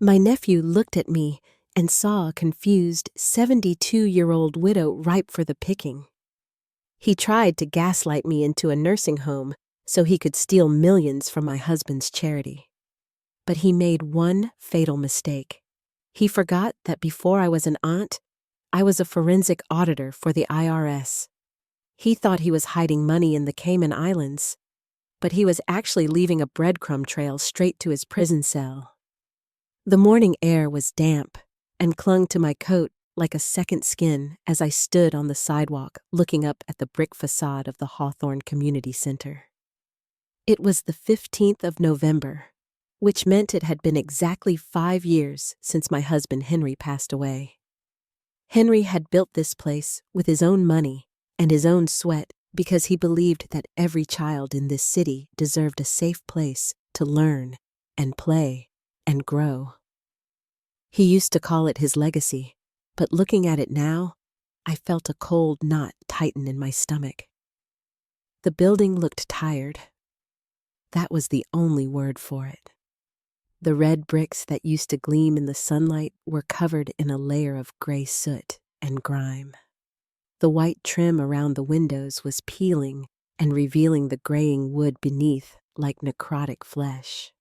My nephew looked at me and saw a confused 72-year-old widow ripe for the picking. He tried to gaslight me into a nursing home so he could steal millions from my husband's charity. But he made one fatal mistake. He forgot that before I was an aunt, I was a forensic auditor for the IRS. He thought he was hiding money in the Cayman Islands, but he was actually leaving a breadcrumb trail straight to his prison cell. The morning air was damp and clung to my coat like a second skin as I stood on the sidewalk looking up at the brick facade of the Hawthorne Community Center. It was the 15th of November, which meant it had been exactly 5 years since my husband Henry passed away. Henry had built this place with his own money and his own sweat because he believed that every child in this city deserved a safe place to learn and play and grow. He used to call it his legacy, but looking at it now, I felt a cold knot tighten in my stomach. The building looked tired. That was the only word for it. The red bricks that used to gleam in the sunlight were covered in a layer of gray soot and grime. The white trim around the windows was peeling and revealing the graying wood beneath like necrotic flesh.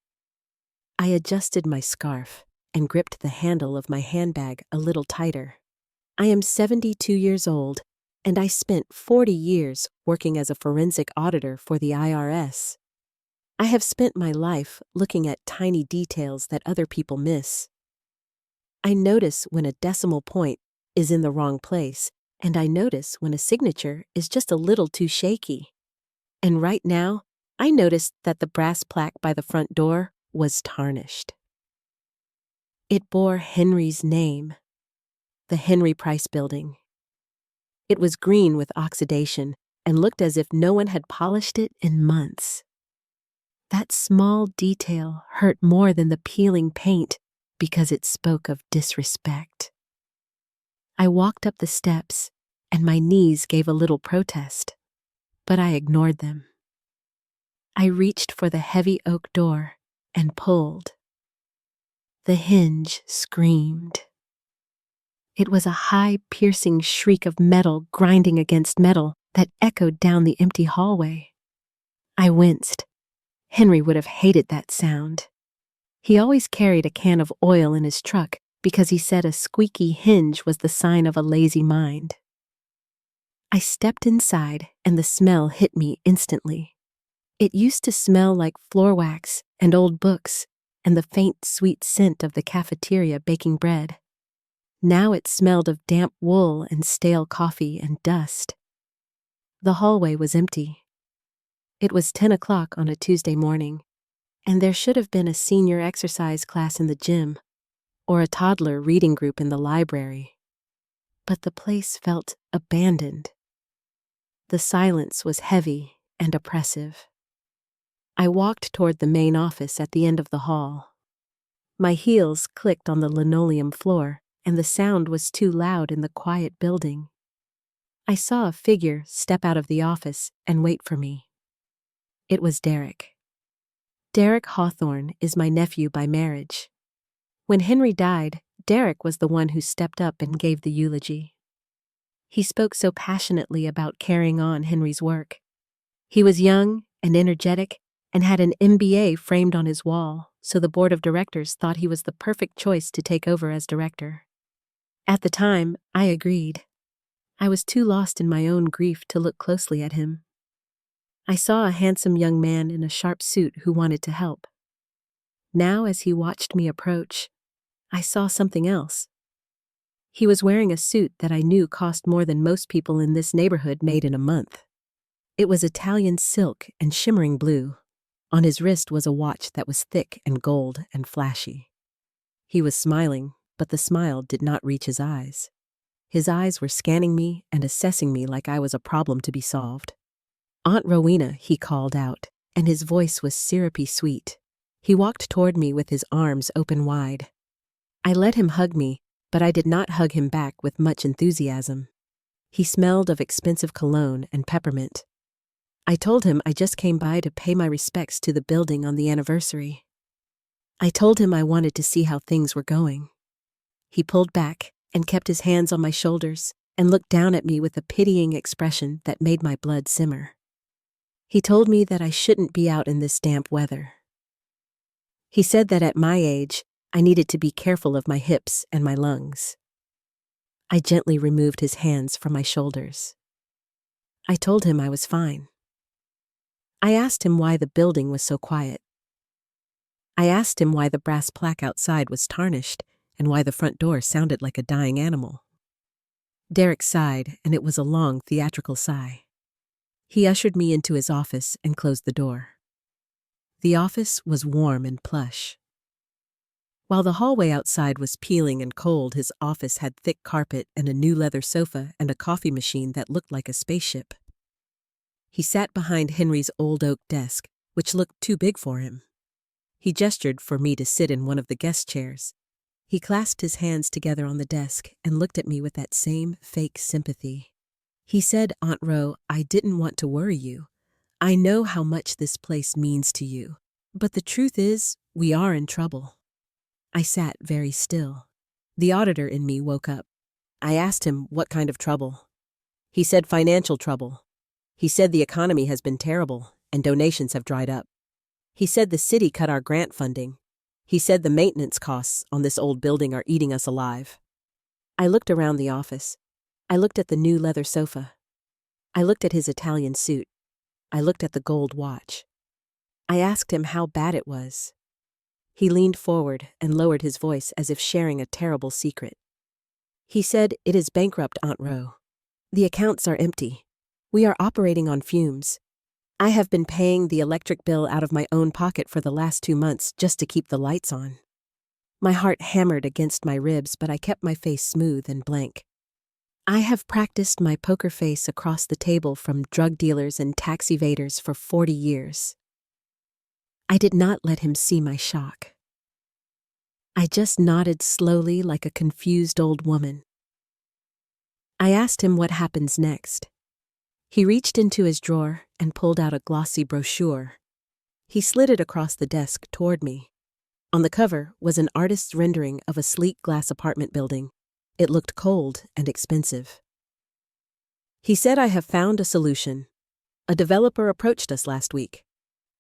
I adjusted my scarf and gripped the handle of my handbag a little tighter. I am 72 years old, and I spent 40 years working as a forensic auditor for the IRS. I have spent my life looking at tiny details that other people miss. I notice when a decimal point is in the wrong place, and I notice when a signature is just a little too shaky. And right now, I noticed that the brass plaque by the front door was tarnished. It bore Henry's name, the Henry Price Building. It was green with oxidation and looked as if no one had polished it in months. That small detail hurt more than the peeling paint because it spoke of disrespect. I walked up the steps, and my knees gave a little protest, but I ignored them. I reached for the heavy oak door and pulled. The hinge screamed. It was a high, piercing shriek of metal grinding against metal that echoed down the empty hallway. I winced. Henry would have hated that sound. He always carried a can of oil in his truck because he said a squeaky hinge was the sign of a lazy mind. I stepped inside and the smell hit me instantly. It used to smell like floor wax and old books and the faint, sweet scent of the cafeteria baking bread. Now it smelled of damp wool and stale coffee and dust. The hallway was empty. It was 10 o'clock on a Tuesday morning, and there should have been a senior exercise class in the gym or a toddler reading group in the library. But the place felt abandoned. The silence was heavy and oppressive. I walked toward the main office at the end of the hall. My heels clicked on the linoleum floor, and the sound was too loud in the quiet building. I saw a figure step out of the office and wait for me. It was Derek. Derek Hawthorne is my nephew by marriage. When Henry died, Derek was the one who stepped up and gave the eulogy. He spoke so passionately about carrying on Henry's work. He was young and energetic and had an MBA framed on his wall, so the board of directors thought he was the perfect choice to take over as director. At the time, I agreed. I was too lost in my own grief to look closely at him. I saw a handsome young man in a sharp suit who wanted to help. Now, as he watched me approach, I saw something else. He was wearing a suit that I knew cost more than most people in this neighborhood made in a month. It was Italian silk and shimmering blue. On his wrist was a watch that was thick and gold and flashy. He was smiling, but the smile did not reach his eyes. His eyes were scanning me and assessing me like I was a problem to be solved. "Aunt Rowena," he called out, and his voice was syrupy sweet. He walked toward me with his arms open wide. I let him hug me, but I did not hug him back with much enthusiasm. He smelled of expensive cologne and peppermint. I told him I just came by to pay my respects to the building on the anniversary. I told him I wanted to see how things were going. He pulled back and kept his hands on my shoulders and looked down at me with a pitying expression that made my blood simmer. He told me that I shouldn't be out in this damp weather. He said that at my age, I needed to be careful of my hips and my lungs. I gently removed his hands from my shoulders. I told him I was fine. I asked him why the building was so quiet. I asked him why the brass plaque outside was tarnished and why the front door sounded like a dying animal. Derek sighed, and it was a long, theatrical sigh. He ushered me into his office and closed the door. The office was warm and plush. While the hallway outside was peeling and cold, his office had thick carpet and a new leather sofa and a coffee machine that looked like a spaceship. He sat behind Henry's old oak desk, which looked too big for him. He gestured for me to sit in one of the guest chairs. He clasped his hands together on the desk and looked at me with that same fake sympathy. He said, "Aunt Ro, I didn't want to worry you. I know how much this place means to you. But the truth is, we are in trouble." I sat very still. The auditor in me woke up. I asked him what kind of trouble. He said financial trouble. He said the economy has been terrible and donations have dried up. He said the city cut our grant funding. He said the maintenance costs on this old building are eating us alive. I looked around the office. I looked at the new leather sofa. I looked at his Italian suit. I looked at the gold watch. I asked him how bad it was. He leaned forward and lowered his voice as if sharing a terrible secret. He said, "It is bankrupt, Aunt Ro. The accounts are empty. We are operating on fumes. I have been paying the electric bill out of my own pocket for the last 2 months just to keep the lights on." My heart hammered against my ribs, but I kept my face smooth and blank. I have practiced my poker face across the table from drug dealers and tax evaders for 40 years. I did not let him see my shock. I just nodded slowly like a confused old woman. I asked him what happens next. He reached into his drawer and pulled out a glossy brochure. He slid it across the desk toward me. On the cover was an artist's rendering of a sleek glass apartment building. It looked cold and expensive. He said, "I have found a solution. A developer approached us last week.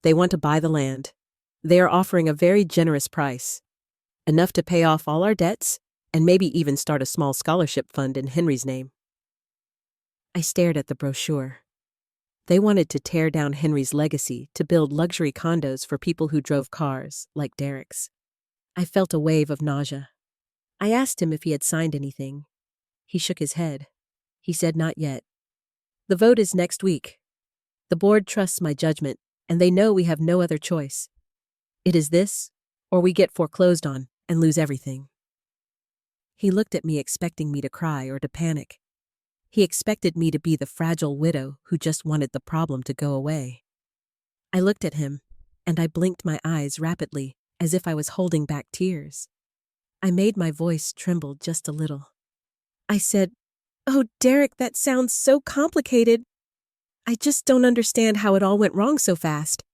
They want to buy the land. They are offering a very generous price, enough to pay off all our debts and maybe even start a small scholarship fund in Henry's name." I stared at the brochure. They wanted to tear down Henry's legacy to build luxury condos for people who drove cars, like Derek's. I felt a wave of nausea. I asked him if he had signed anything. He shook his head. He said, "Not yet. The vote is next week. The board trusts my judgment, and they know we have no other choice. It is this, or we get foreclosed on and lose everything." He looked at me expecting me to cry or to panic. He expected me to be the fragile widow who just wanted the problem to go away. I looked at him, and I blinked my eyes rapidly as if I was holding back tears. I made my voice tremble just a little. I said, "Oh, Derek, that sounds so complicated. I just don't understand how it all went wrong so fast."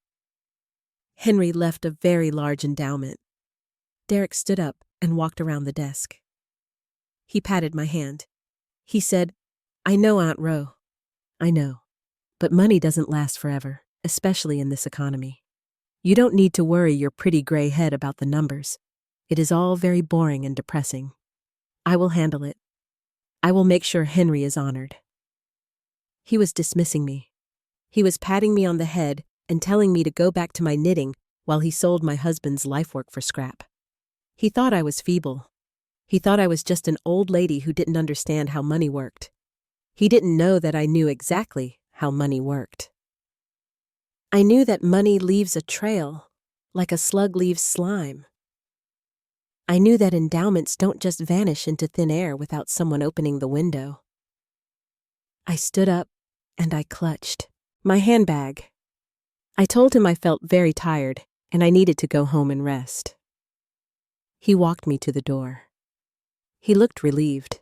Henry left a very large endowment. Derek stood up and walked around the desk. He patted my hand. He said, "I know, Aunt Ro. I know. But money doesn't last forever, especially in this economy. You don't need to worry your pretty gray head about the numbers. It is all very boring and depressing. I will handle it. I will make sure Henry is honored." He was dismissing me. He was patting me on the head and telling me to go back to my knitting while he sold my husband's life work for scrap. He thought I was feeble. He thought I was just an old lady who didn't understand how money worked. He didn't know that I knew exactly how money worked. I knew that money leaves a trail, like a slug leaves slime. I knew that endowments don't just vanish into thin air without someone opening the window. I stood up and I clutched my handbag. I told him I felt very tired and I needed to go home and rest. He walked me to the door. He looked relieved.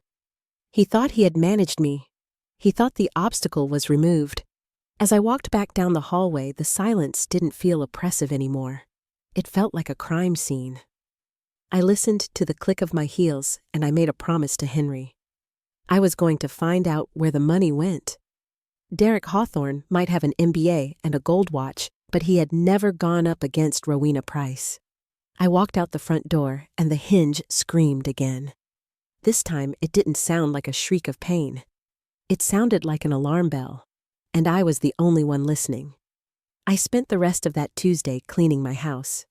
He thought he had managed me. He thought the obstacle was removed. As I walked back down the hallway, the silence didn't feel oppressive anymore. It felt like a crime scene. I listened to the click of my heels and I made a promise to Henry. I was going to find out where the money went. Derek Hawthorne might have an MBA and a gold watch, but he had never gone up against Rowena Price. I walked out the front door and the hinge screamed again. This time it didn't sound like a shriek of pain. It sounded like an alarm bell, and I was the only one listening. I spent the rest of that Tuesday cleaning my house.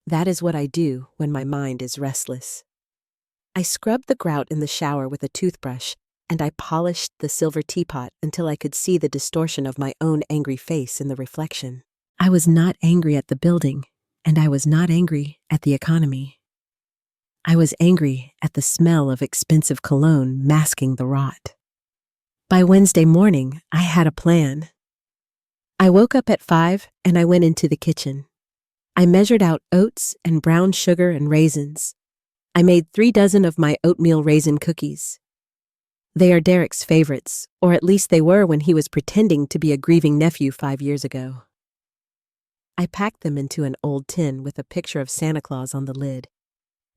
That is what I do when my mind is restless. I scrubbed the grout in the shower with a toothbrush, and I polished the silver teapot until I could see the distortion of my own angry face in the reflection. I was not angry at the building, and I was not angry at the economy. I was angry at the smell of expensive cologne masking the rot. By Wednesday morning, I had a plan. I woke up at 5 and I went into the kitchen. I measured out oats and brown sugar and raisins. I made 3 dozen of my oatmeal raisin cookies. They are Derek's favorites, or at least they were when he was pretending to be a grieving nephew 5 years ago. I packed them into an old tin with a picture of Santa Claus on the lid.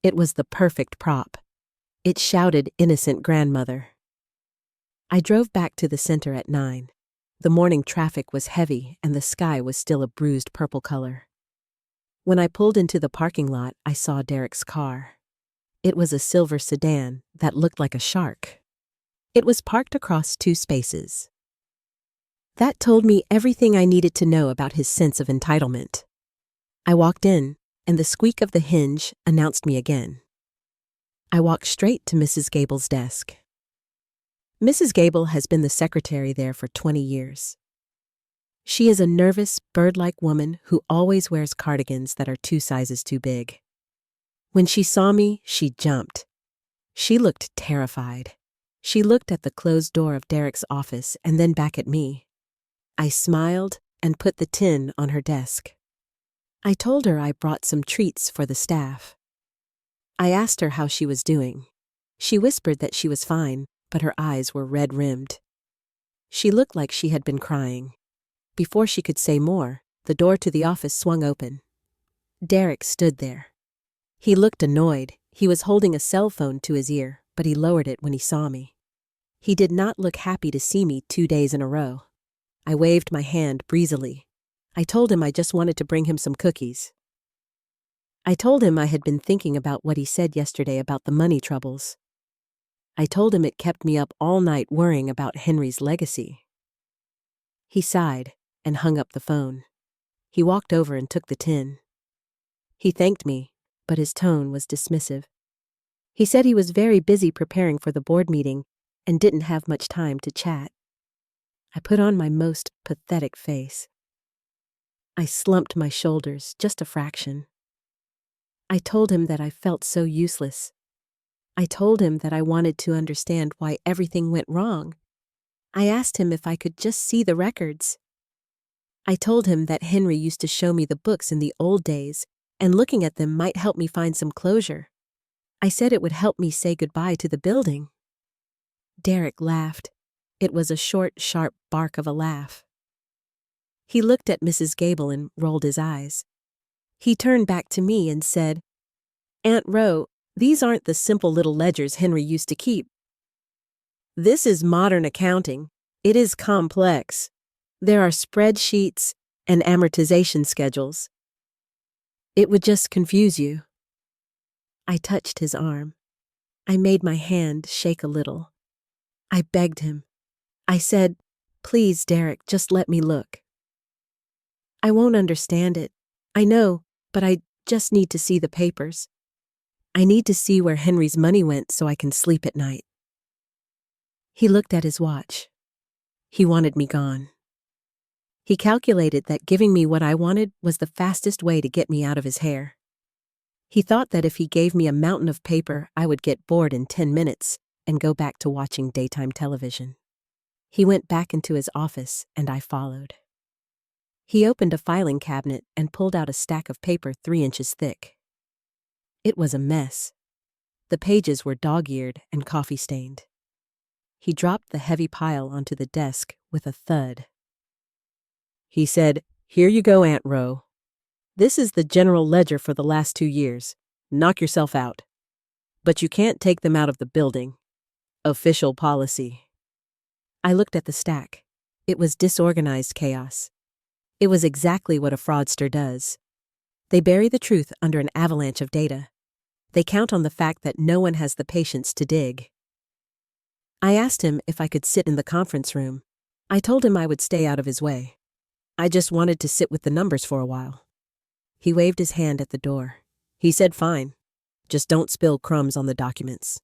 It was the perfect prop. It shouted innocent grandmother. I drove back to the center at 9. The morning traffic was heavy and the sky was still a bruised purple color. When I pulled into the parking lot, I saw Derek's car. It was a silver sedan that looked like a shark. It was parked across 2 spaces. That told me everything I needed to know about his sense of entitlement. I walked in, and the squeak of the hinge announced me again. I walked straight to Mrs. Gable's desk. Mrs. Gable has been the secretary there for 20 years. She is a nervous, bird-like woman who always wears cardigans that are 2 sizes too big. When she saw me, she jumped. She looked terrified. She looked at the closed door of Derek's office and then back at me. I smiled and put the tin on her desk. I told her I brought some treats for the staff. I asked her how she was doing. She whispered that she was fine, but her eyes were red-rimmed. She looked like she had been crying. Before she could say more, the door to the office swung open. Derek stood there. He looked annoyed. He was holding a cell phone to his ear, but he lowered it when he saw me. He did not look happy to see me 2 days in a row. I waved my hand breezily. I told him I just wanted to bring him some cookies. I told him I had been thinking about what he said yesterday about the money troubles. I told him it kept me up all night worrying about Henry's legacy. He sighed and hung up the phone. He walked over and took the tin. He thanked me, but his tone was dismissive. He said he was very busy preparing for the board meeting and didn't have much time to chat. I put on my most pathetic face. I slumped my shoulders just a fraction. I told him that I felt so useless. I told him that I wanted to understand why everything went wrong. I asked him if I could just see the records. I told him that Henry used to show me the books in the old days, and looking at them might help me find some closure. I said it would help me say goodbye to the building. Derek laughed. It was a short, sharp bark of a laugh. He looked at Mrs. Gable and rolled his eyes. He turned back to me and said, "Aunt Ro, these aren't the simple little ledgers Henry used to keep. This is modern accounting. It is complex. There are spreadsheets and amortization schedules. It would just confuse you." I touched his arm. I made my hand shake a little. I begged him. I said, "Please, Derek, just let me look. I won't understand it. I know, but I just need to see the papers. I need to see where Henry's money went so I can sleep at night." He looked at his watch. He wanted me gone. He calculated that giving me what I wanted was the fastest way to get me out of his hair. He thought that if he gave me a mountain of paper, I would get bored in 10 minutes and go back to watching daytime television. He went back into his office, and I followed. He opened a filing cabinet and pulled out a stack of paper 3 inches thick. It was a mess. The pages were dog-eared and coffee-stained. He dropped the heavy pile onto the desk with a thud. He said, "Here you go, Aunt Ro." This is the general ledger for the last 2 years. Knock yourself out. But you can't take them out of the building. Official policy. I looked at the stack. It was disorganized chaos. It was exactly what a fraudster does. They bury the truth under an avalanche of data. They count on the fact that no one has the patience to dig. I asked him if I could sit in the conference room. I told him I would stay out of his way. I just wanted to sit with the numbers for a while. He waved his hand at the door. He said, "Fine. Just don't spill crumbs on the documents."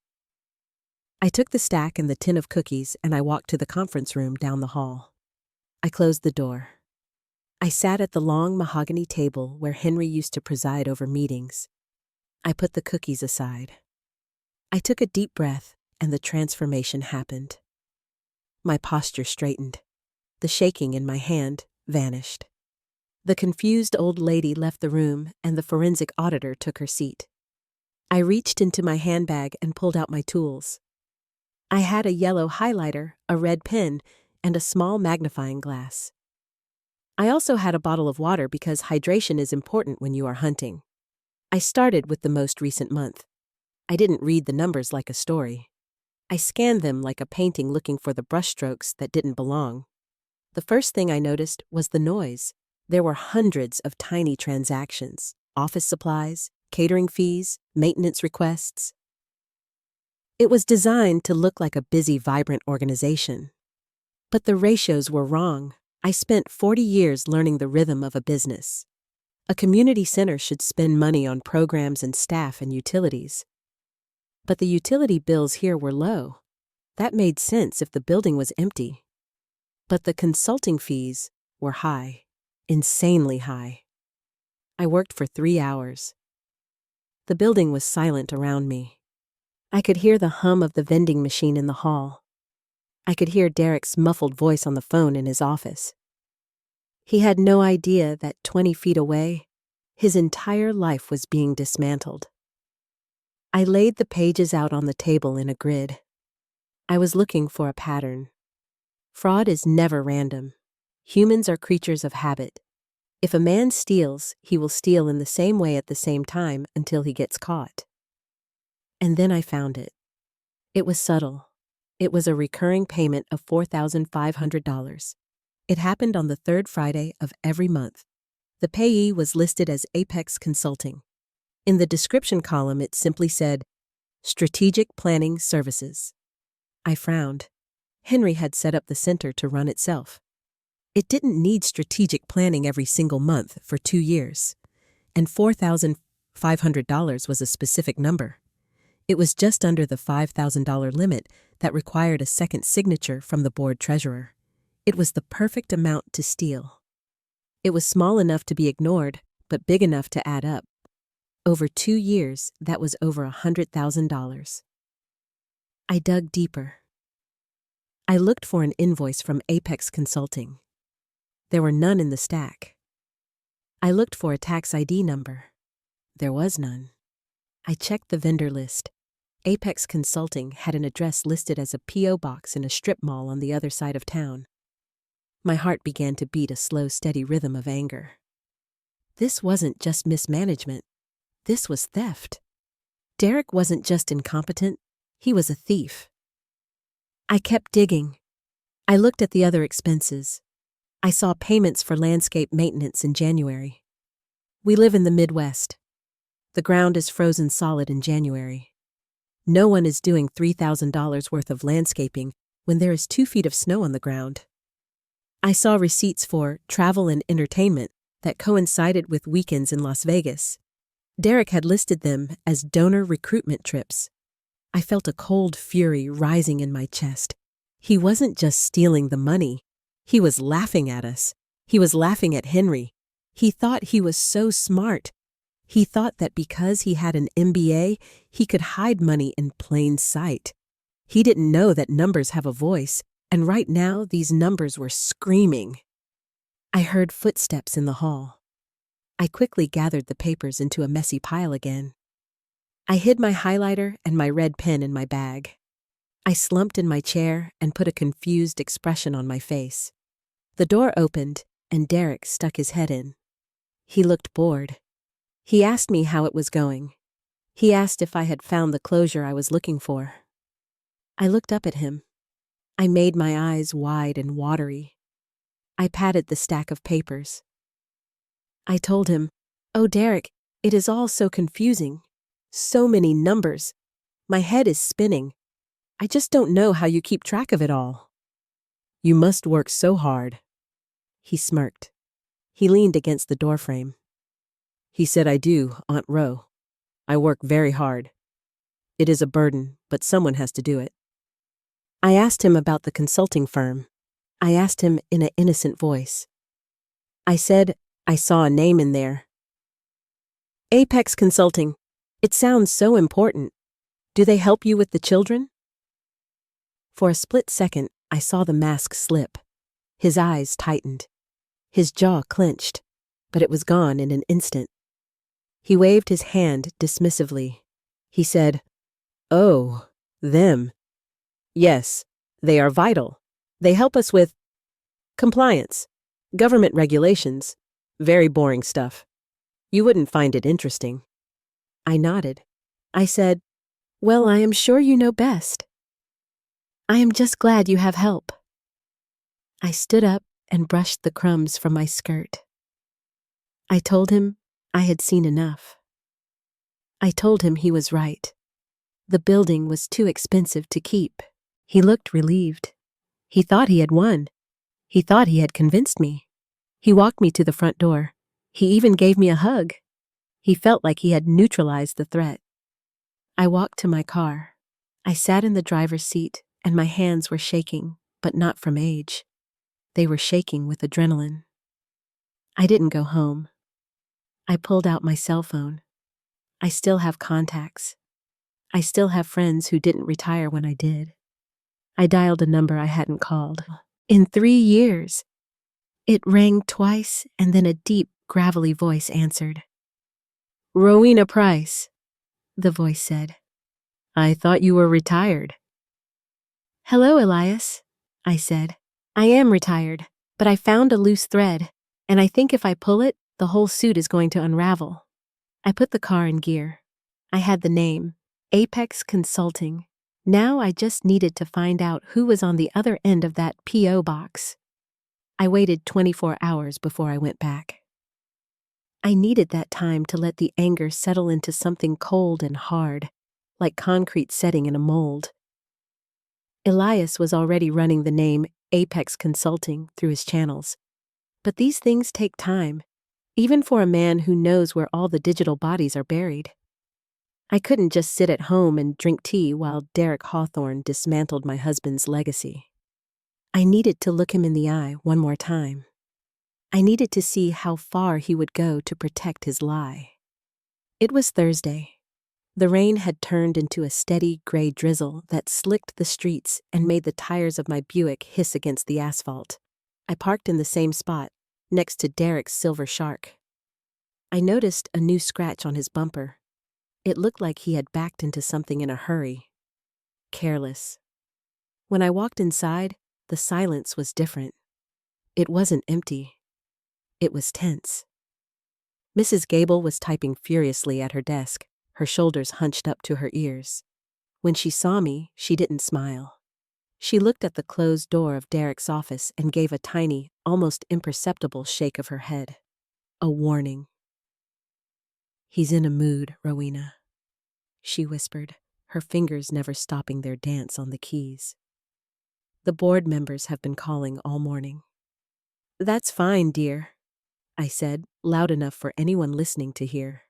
I took the stack and the tin of cookies and I walked to the conference room down the hall. I closed the door. I sat at the long mahogany table where Henry used to preside over meetings. I put the cookies aside. I took a deep breath and the transformation happened. My posture straightened. The shaking in my hand vanished. The confused old lady left the room and the forensic auditor took her seat. I reached into my handbag and pulled out my tools. I had a yellow highlighter, a red pen, and a small magnifying glass. I also had a bottle of water because hydration is important when you are hunting. I started with the most recent month. I didn't read the numbers like a story. I scanned them like a painting looking for the brushstrokes that didn't belong. The first thing I noticed was the noise. There were hundreds of tiny transactions, office supplies, catering fees, maintenance requests. It was designed to look like a busy, vibrant organization. But the ratios were wrong. I spent 40 years learning the rhythm of a business. A community center should spend money on programs and staff and utilities. But the utility bills here were low. That made sense if the building was empty. But the consulting fees were high, insanely high. I worked for 3 hours. The building was silent around me. I could hear the hum of the vending machine in the hall. I could hear Derek's muffled voice on the phone in his office. He had no idea that 20 feet away, his entire life was being dismantled. I laid the pages out on the table in a grid. I was looking for a pattern. Fraud is never random. Humans are creatures of habit. If a man steals, he will steal in the same way at the same time until he gets caught. And then I found it. It was subtle. It was a recurring payment of $4,500. It happened on the third Friday of every month. The payee was listed as Apex Consulting. In the description column, it simply said, Strategic Planning Services. I frowned. Henry had set up the center to run itself. It didn't need strategic planning every single month for 2 years. And $4,500 was a specific number. It was just under the $5,000 limit that required a second signature from the board treasurer. It was the perfect amount to steal. It was small enough to be ignored, but big enough to add up. Over 2 years, that was over $100,000. I dug deeper. I looked for an invoice from Apex Consulting. There were none in the stack. I looked for a tax ID number. There was none. I checked the vendor list. Apex Consulting had an address listed as a P.O. box in a strip mall on the other side of town. My heart began to beat a slow, steady rhythm of anger. This wasn't just mismanagement. This was theft. Derek wasn't just incompetent, he was a thief. I kept digging. I looked at the other expenses. I saw payments for landscape maintenance in January. We live in the Midwest. The ground is frozen solid in January. No one is doing $3,000 worth of landscaping when there is 2 feet of snow on the ground. I saw receipts for travel and entertainment that coincided with weekends in Las Vegas. Derek had listed them as donor recruitment trips. I felt a cold fury rising in my chest. He wasn't just stealing the money. He was laughing at us. He was laughing at Henry. He thought he was so smart. He thought that because he had an MBA, he could hide money in plain sight. He didn't know that numbers have a voice, and right now these numbers were screaming. I heard footsteps in the hall. I quickly gathered the papers into a messy pile again. I hid my highlighter and my red pen in my bag. I slumped in my chair and put a confused expression on my face. The door opened, and Derek stuck his head in. He looked bored. He asked me how it was going. He asked if I had found the closure I was looking for. I looked up at him. I made my eyes wide and watery. I patted the stack of papers. I told him, "Oh, Derek, it is all so confusing. So many numbers. My head is spinning. I just don't know how you keep track of it all." "You must work so hard." He smirked. He leaned against the doorframe. He said, "I do, Aunt Ro. I work very hard. It is a burden, but someone has to do it." I asked him about the consulting firm. I asked him in an innocent voice. I said, "I saw a name in there. Apex Consulting. It sounds so important. Do they help you with the children?" For a split second, I saw the mask slip. His eyes tightened. His jaw clenched, but it was gone in an instant. He waved his hand dismissively. He said, "Oh, them. Yes, they are vital. They help us with compliance, government regulations, very boring stuff. You wouldn't find it interesting." I nodded. I said, "Well, I am sure you know best. I am just glad you have help." I stood up and brushed the crumbs from my skirt. I told him I had seen enough. I told him he was right. The building was too expensive to keep. He looked relieved. He thought he had won. He thought he had convinced me. He walked me to the front door. He even gave me a hug. He felt like he had neutralized the threat. I walked to my car. I sat in the driver's seat, and my hands were shaking, but not from age. They were shaking with adrenaline. I didn't go home. I pulled out my cell phone. I still have contacts. I still have friends who didn't retire when I did. I dialed a number I hadn't called. In 3 years. It rang twice, and then a deep, gravelly voice answered. "Rowena Price," the voice said. "I thought you were retired." "Hello, Elias," I said. "I am retired, but I found a loose thread, and I think if I pull it, the whole suit is going to unravel." I put the car in gear. I had the name, Apex Consulting. Now I just needed to find out who was on the other end of that P.O. box. I waited 24 hours before I went back. I needed that time to let the anger settle into something cold and hard, like concrete setting in a mold. Elias was already running the name Apex Consulting through his channels. But these things take time, even for a man who knows where all the digital bodies are buried. I couldn't just sit at home and drink tea while Derek Hawthorne dismantled my husband's legacy. I needed to look him in the eye one more time. I needed to see how far he would go to protect his lie. It was Thursday. The rain had turned into a steady gray drizzle that slicked the streets and made the tires of my Buick hiss against the asphalt. I parked in the same spot, next to Derek's Silver Shark. I noticed a new scratch on his bumper. It looked like he had backed into something in a hurry. Careless. When I walked inside, the silence was different. It wasn't empty. It was tense. Mrs. Gable was typing furiously at her desk, her shoulders hunched up to her ears. When she saw me, she didn't smile. She looked at the closed door of Derek's office and gave a tiny, almost imperceptible shake of her head. A warning. "He's in a mood, Rowena," she whispered, her fingers never stopping their dance on the keys. "The board members have been calling all morning." "That's fine, dear," I said, loud enough for anyone listening to hear.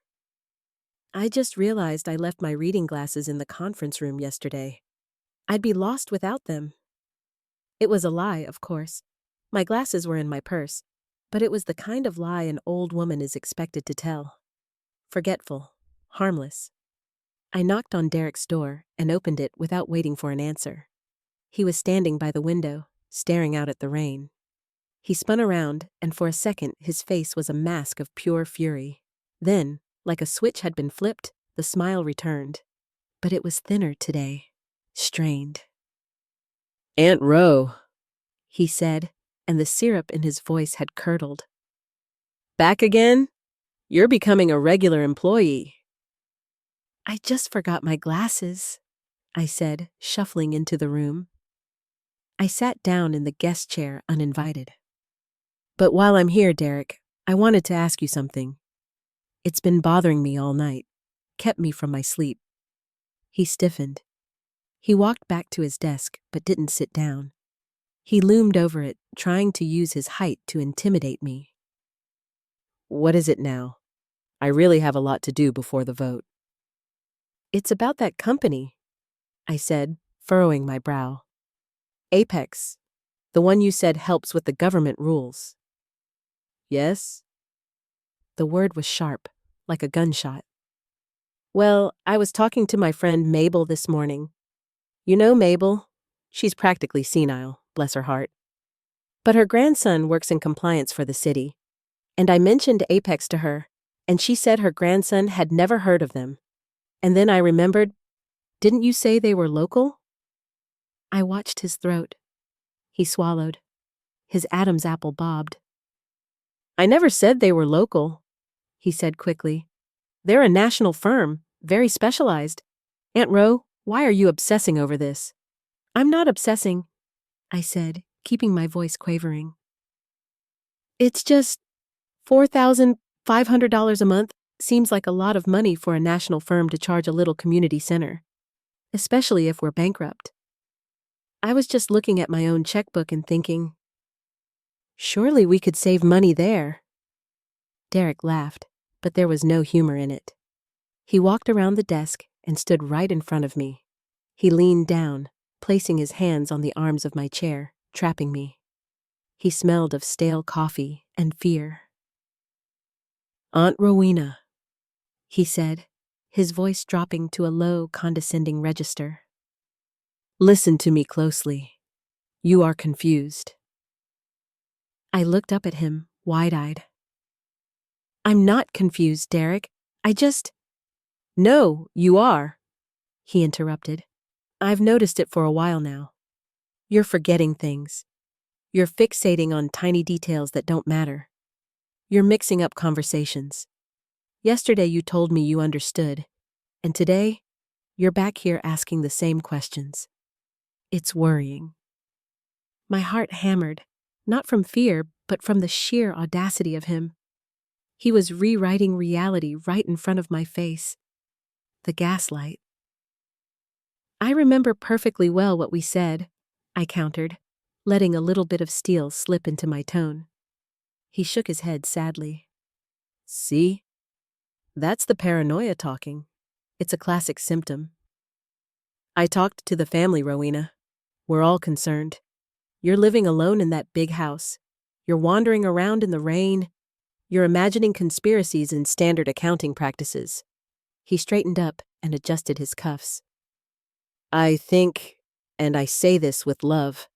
"I just realized I left my reading glasses in the conference room yesterday. I'd be lost without them." It was a lie, of course. My glasses were in my purse, but it was the kind of lie an old woman is expected to tell. Forgetful, harmless. I knocked on Derek's door and opened it without waiting for an answer. He was standing by the window, staring out at the rain. He spun around, and for a second his face was a mask of pure fury. Then, like a switch had been flipped, the smile returned. But it was thinner today, strained. "Aunt Ro," he said, and the syrup in his voice had curdled. "Back again?" You're becoming a regular employee. I just forgot my glasses, I said, shuffling into the room. I sat down in the guest chair uninvited. But while I'm here, Derek, I wanted to ask you something. It's been bothering me all night, kept me from my sleep. He stiffened. He walked back to his desk, but didn't sit down. He loomed over it, trying to use his height to intimidate me. What is it now? I really have a lot to do before the vote. It's about that company, I said, furrowing my brow. Apex, the one you said helps with the government rules. Yes? The word was sharp, like a gunshot. Well, I was talking to my friend Mabel this morning. You know Mabel? She's practically senile, bless her heart. But her grandson works in compliance for the city. And I mentioned Apex to her, and she said her grandson had never heard of them. And then I remembered, didn't you say they were local? I watched his throat. He swallowed. His Adam's apple bobbed. I never said they were local, he said quickly. They're a national firm, very specialized. Aunt Ro, why are you obsessing over this? I'm not obsessing, I said, keeping my voice quavering. It's just $4,500 a month seems like a lot of money for a national firm to charge a little community center, especially if we're bankrupt. I was just looking at my own checkbook and thinking, surely we could save money there. Derek laughed, but there was no humor in it. He walked around the desk and stood right in front of me. He leaned down, placing his hands on the arms of my chair, trapping me. He smelled of stale coffee and fear. Aunt Rowena, he said, his voice dropping to a low, condescending register. Listen to me closely. You are confused. I looked up at him, wide-eyed. I'm not confused, Derek. No, you are, he interrupted. I've noticed it for a while now. You're forgetting things. You're fixating on tiny details that don't matter. You're mixing up conversations. Yesterday you told me you understood, and today, you're back here asking the same questions. It's worrying. My heart hammered, not from fear, but from the sheer audacity of him. He was rewriting reality right in front of my face. The gaslight. I remember perfectly well what we said, I countered, letting a little bit of steel slip into my tone. He shook his head sadly. See? That's the paranoia talking. It's a classic symptom. I talked to the family, Rowena. We're all concerned. You're living alone in that big house. You're wandering around in the rain. You're imagining conspiracies and standard accounting practices. He straightened up and adjusted his cuffs. I think, and I say this with love,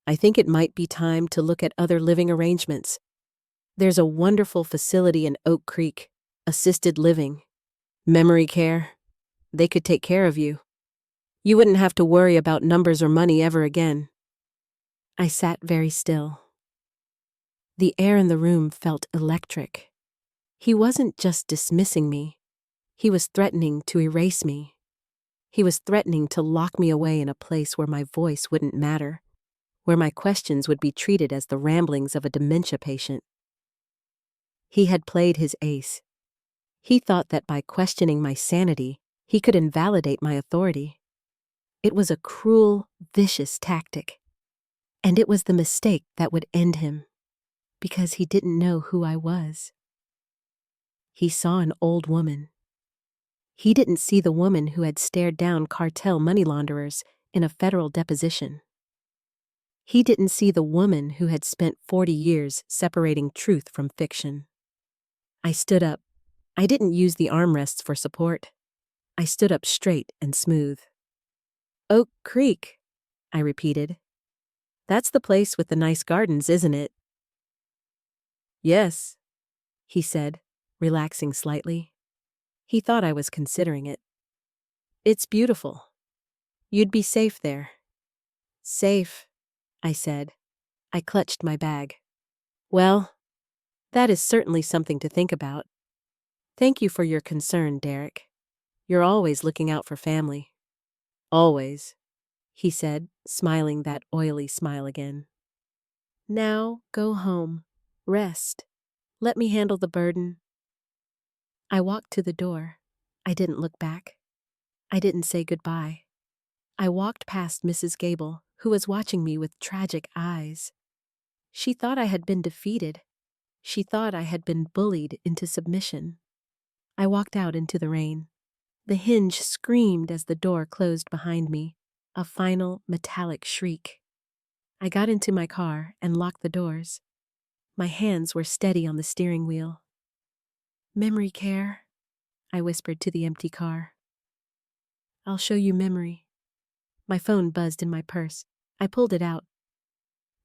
I think it might be time to look at other living arrangements. There's a wonderful facility in Oak Creek, assisted living, memory care. They could take care of you. You wouldn't have to worry about numbers or money ever again. I sat very still. The air in the room felt electric. He wasn't just dismissing me. He was threatening to erase me. He was threatening to lock me away in a place where my voice wouldn't matter, where my questions would be treated as the ramblings of a dementia patient. He had played his ace. He thought that by questioning my sanity, he could invalidate my authority. It was a cruel, vicious tactic. And it was the mistake that would end him, because he didn't know who I was. He saw an old woman. He didn't see the woman who had stared down cartel money launderers in a federal deposition. He didn't see the woman who had spent 40 years separating truth from fiction. I stood up. I didn't use the armrests for support. I stood up straight and smooth. Oak Creek, I repeated. That's the place with the nice gardens, isn't it? Yes, he said, relaxing slightly. He thought I was considering it. It's beautiful. You'd be safe there. Safe, I said. I clutched my bag. Well, that is certainly something to think about. Thank you for your concern, Derek. You're always looking out for family. Always, he said, smiling that oily smile again. Now, go home. Rest. Let me handle the burden. I walked to the door. I didn't look back. I didn't say goodbye. I walked past Mrs. Gable, who was watching me with tragic eyes. She thought I had been defeated. She thought I had been bullied into submission. I walked out into the rain. The hinge screamed as the door closed behind me, a final metallic shriek. I got into my car and locked the doors. My hands were steady on the steering wheel. Memory care, I whispered to the empty car. I'll show you memory. My phone buzzed in my purse. I pulled it out.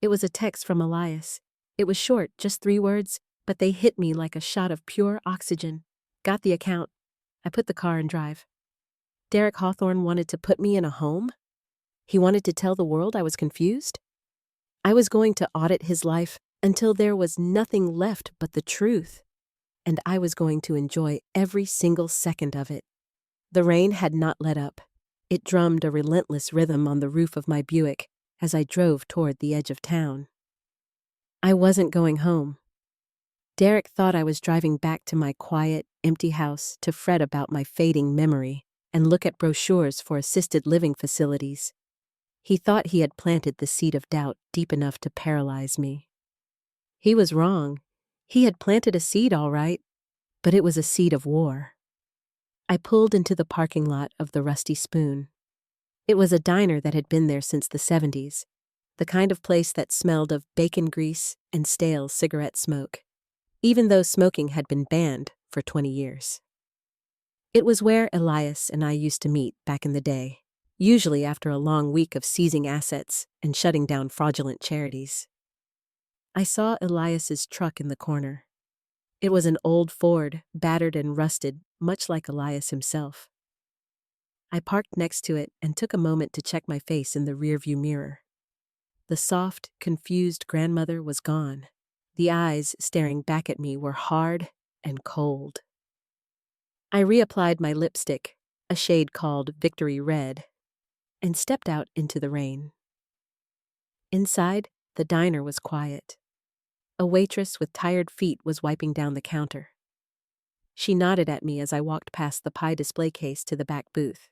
It was a text from Elias. It was short, just 3 words, but they hit me like a shot of pure oxygen. Got the account. I put the car in drive. Derek Hawthorne wanted to put me in a home? He wanted to tell the world I was confused? I was going to audit his life until there was nothing left but the truth, and I was going to enjoy every single second of it. The rain had not let up. It drummed a relentless rhythm on the roof of my Buick as I drove toward the edge of town. I wasn't going home. Derek thought I was driving back to my quiet, empty house to fret about my fading memory and look at brochures for assisted living facilities. He thought he had planted the seed of doubt deep enough to paralyze me. He was wrong. He had planted a seed, all right, but it was a seed of war. I pulled into the parking lot of the Rusty Spoon. It was a diner that had been there since the 70s, the kind of place that smelled of bacon grease and stale cigarette smoke, even though smoking had been banned for 20 years. It was where Elias and I used to meet back in the day, usually after a long week of seizing assets and shutting down fraudulent charities. I saw Elias's truck in the corner. It was an old Ford, battered and rusted, much like Elias himself. I parked next to it and took a moment to check my face in the rearview mirror. The soft, confused grandmother was gone. The eyes staring back at me were hard and cold. I reapplied my lipstick, a shade called Victory Red, and stepped out into the rain. Inside, the diner was quiet. A waitress with tired feet was wiping down the counter. She nodded at me as I walked past the pie display case to the back booth.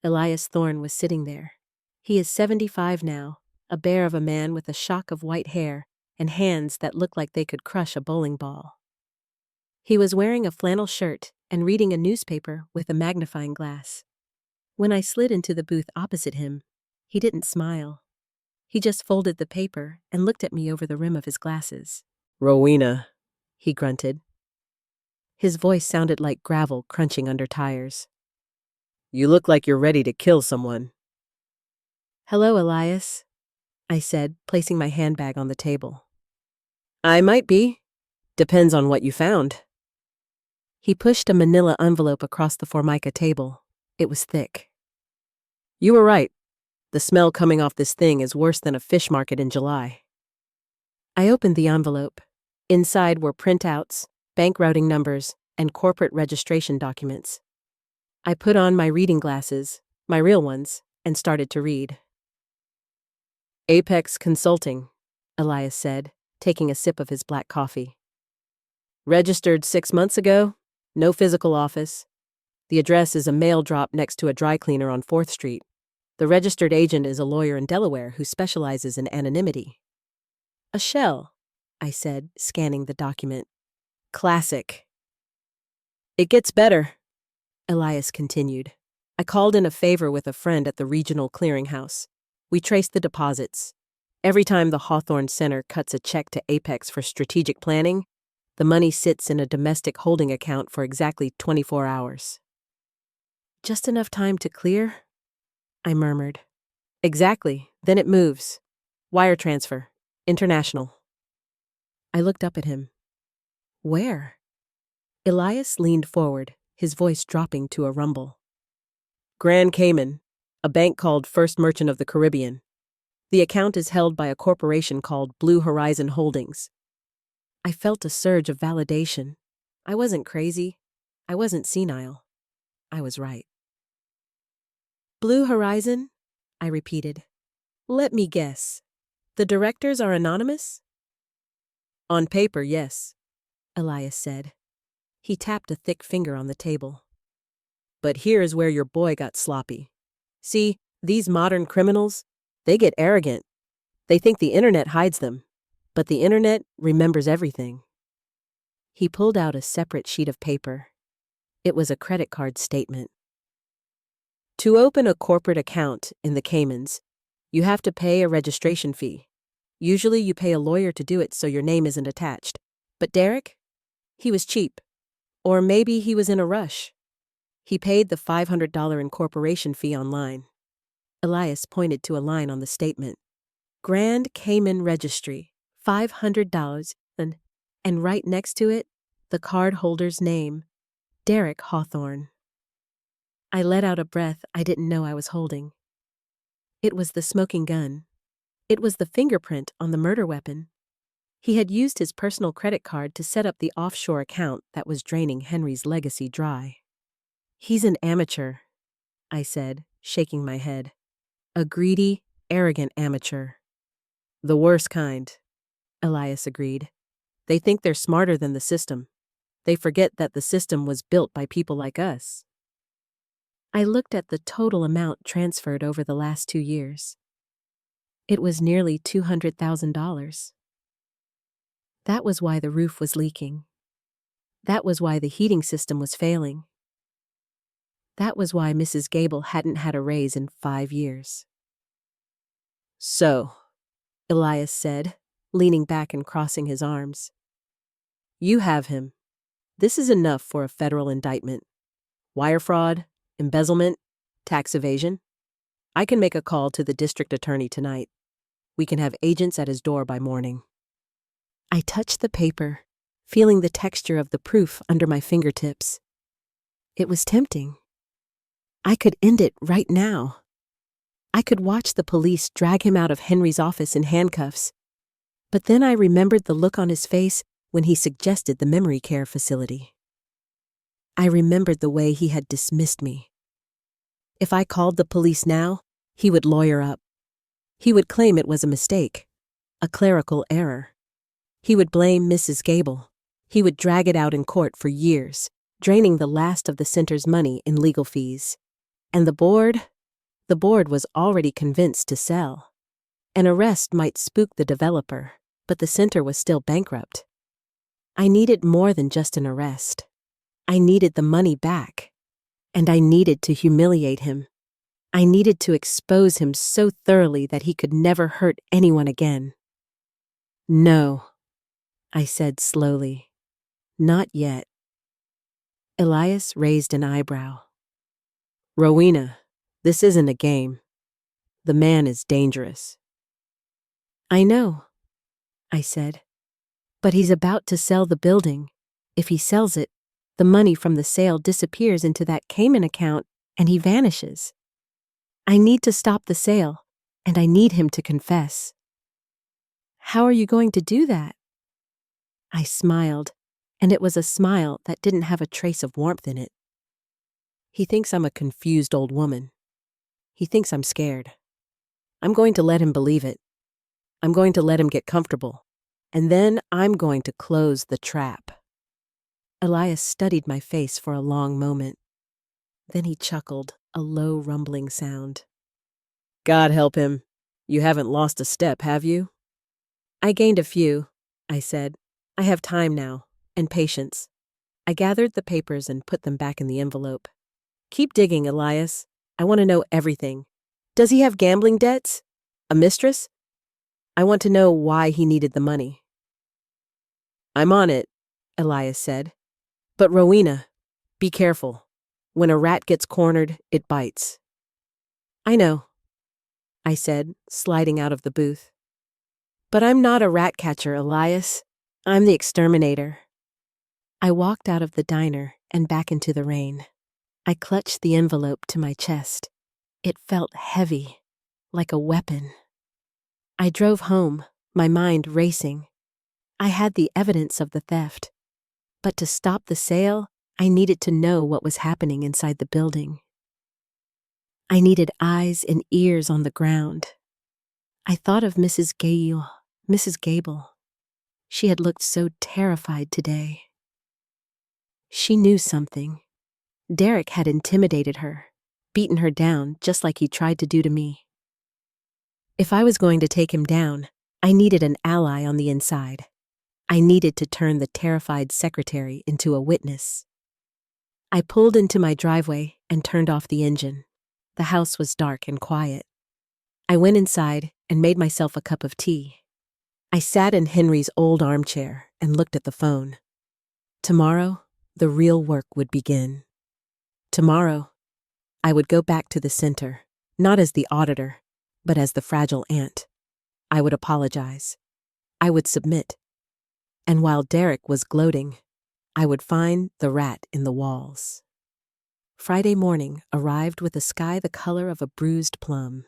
Elias Thorne was sitting there. He is 75 now, a bear of a man with a shock of white hair and hands that looked like they could crush a bowling ball. He was wearing a flannel shirt and reading a newspaper with a magnifying glass. When I slid into the booth opposite him, he didn't smile. He just folded the paper and looked at me over the rim of his glasses. "Rowena," he grunted. His voice sounded like gravel crunching under tires. "You look like you're ready to kill someone." "Hello, Elias," I said, placing my handbag on the table. "I might be. Depends on what you found." He pushed a manila envelope across the Formica table. It was thick. "You were right. The smell coming off this thing is worse than a fish market in July." I opened the envelope. Inside were printouts, bank routing numbers, and corporate registration documents. I put on my reading glasses, my real ones, and started to read. "Apex Consulting," Elias said, taking a sip of his black coffee. "Registered 6 months ago. No physical office. The address is a mail drop next to a dry cleaner on 4th Street. The registered agent is a lawyer in Delaware who specializes in anonymity." "A shell," I said, scanning the document. "Classic." "It gets better," Elias continued. "I called in a favor with a friend at the regional clearinghouse. We traced the deposits. Every time the Hawthorne Center cuts a check to Apex for strategic planning, the money sits in a domestic holding account for exactly 24 hours. "Just enough time to clear?" I murmured. "Exactly. Then it moves. Wire transfer. International." I looked up at him. "Where?" Elias leaned forward, his voice dropping to a rumble. "Grand Cayman, a bank called First Merchant of the Caribbean. The account is held by a corporation called Blue Horizon Holdings." I felt a surge of validation. I wasn't crazy. I wasn't senile. I was right. Blue Horizon? I repeated. Let me guess. The directors are anonymous? On paper, yes, Elias said. He tapped a thick finger on the table. But here's where your boy got sloppy. See, these modern criminals, they get arrogant. They think the internet hides them, but the internet remembers everything. He pulled out a separate sheet of paper. It was a credit card statement. To open a corporate account in the Caymans, you have to pay a registration fee. Usually you pay a lawyer to do it so your name isn't attached. But Derek? He was cheap. Or maybe he was in a rush. He paid the $500 incorporation fee online. Elias pointed to a line on the statement. Grand Cayman Registry, $500, and right next to it, the cardholder's name, Derek Hawthorne. I let out a breath I didn't know I was holding. It was the smoking gun. It was the fingerprint on the murder weapon. He had used his personal credit card to set up the offshore account that was draining Henry's legacy dry. He's an amateur, I said, shaking my head. A greedy, arrogant amateur. The worst kind, Elias agreed. They think they're smarter than the system. They forget that the system was built by people like us. I looked at the total amount transferred over the last 2 years. It was nearly $200,000. That was why the roof was leaking. That was why the heating system was failing. That was why Mrs. Gable hadn't had a raise in 5 years. So, Elias said, leaning back and crossing his arms. You have him. This is enough for a federal indictment. Wire fraud, embezzlement, tax evasion. I can make a call to the district attorney tonight. We can have agents at his door by morning. I touched the paper, feeling the texture of the proof under my fingertips. It was tempting. I could end it right now. I could watch the police drag him out of Henry's office in handcuffs. But then I remembered the look on his face when he suggested the memory care facility. I remembered the way he had dismissed me. If I called the police now, he would lawyer up. He would claim it was a mistake, a clerical error. He would blame Mrs. Gable. He would drag it out in court for years, draining the last of the center's money in legal fees. And the board was already convinced to sell. An arrest might spook the developer, but the center was still bankrupt. I needed more than just an arrest. I needed the money back. And I needed to humiliate him. I needed to expose him so thoroughly that he could never hurt anyone again. No, I said slowly. Not yet. Elias raised an eyebrow. Rowena, this isn't a game. The man is dangerous. I know, I said. But he's about to sell the building. If he sells it, the money from the sale disappears into that Cayman account and he vanishes. I need to stop the sale, and I need him to confess. How are you going to do that? I smiled, and it was a smile that didn't have a trace of warmth in it. He thinks I'm a confused old woman. He thinks I'm scared. I'm going to let him believe it. I'm going to let him get comfortable, and then I'm going to close the trap. Elias studied my face for a long moment. Then he chuckled, a low rumbling sound. God help him. You haven't lost a step, have you? I gained a few, I said. I have time now, and patience. I gathered the papers and put them back in the envelope. Keep digging, Elias. I want to know everything. Does he have gambling debts? A mistress? I want to know why he needed the money. I'm on it, Elias said. But Rowena, be careful. When a rat gets cornered, it bites. I know, I said, sliding out of the booth. But I'm not a rat catcher, Elias. I'm the exterminator. I walked out of the diner and back into the rain. I clutched the envelope to my chest. It felt heavy, like a weapon. I drove home, my mind racing. I had the evidence of the theft. But to stop the sale, I needed to know what was happening inside the building. I needed eyes and ears on the ground. I thought of Mrs. Gable. She had looked so terrified today. She knew something. Derek had intimidated her, beaten her down just like he tried to do to me. If I was going to take him down, I needed an ally on the inside. I needed to turn the terrified secretary into a witness. I pulled into my driveway and turned off the engine. The house was dark and quiet. I went inside and made myself a cup of tea. I sat in Henry's old armchair and looked at the phone. Tomorrow, the real work would begin. Tomorrow, I would go back to the center, not as the auditor, but as the fragile ant. I would apologize. I would submit. And while Derek was gloating, I would find the rat in the walls. Friday morning arrived with a sky the color of a bruised plum.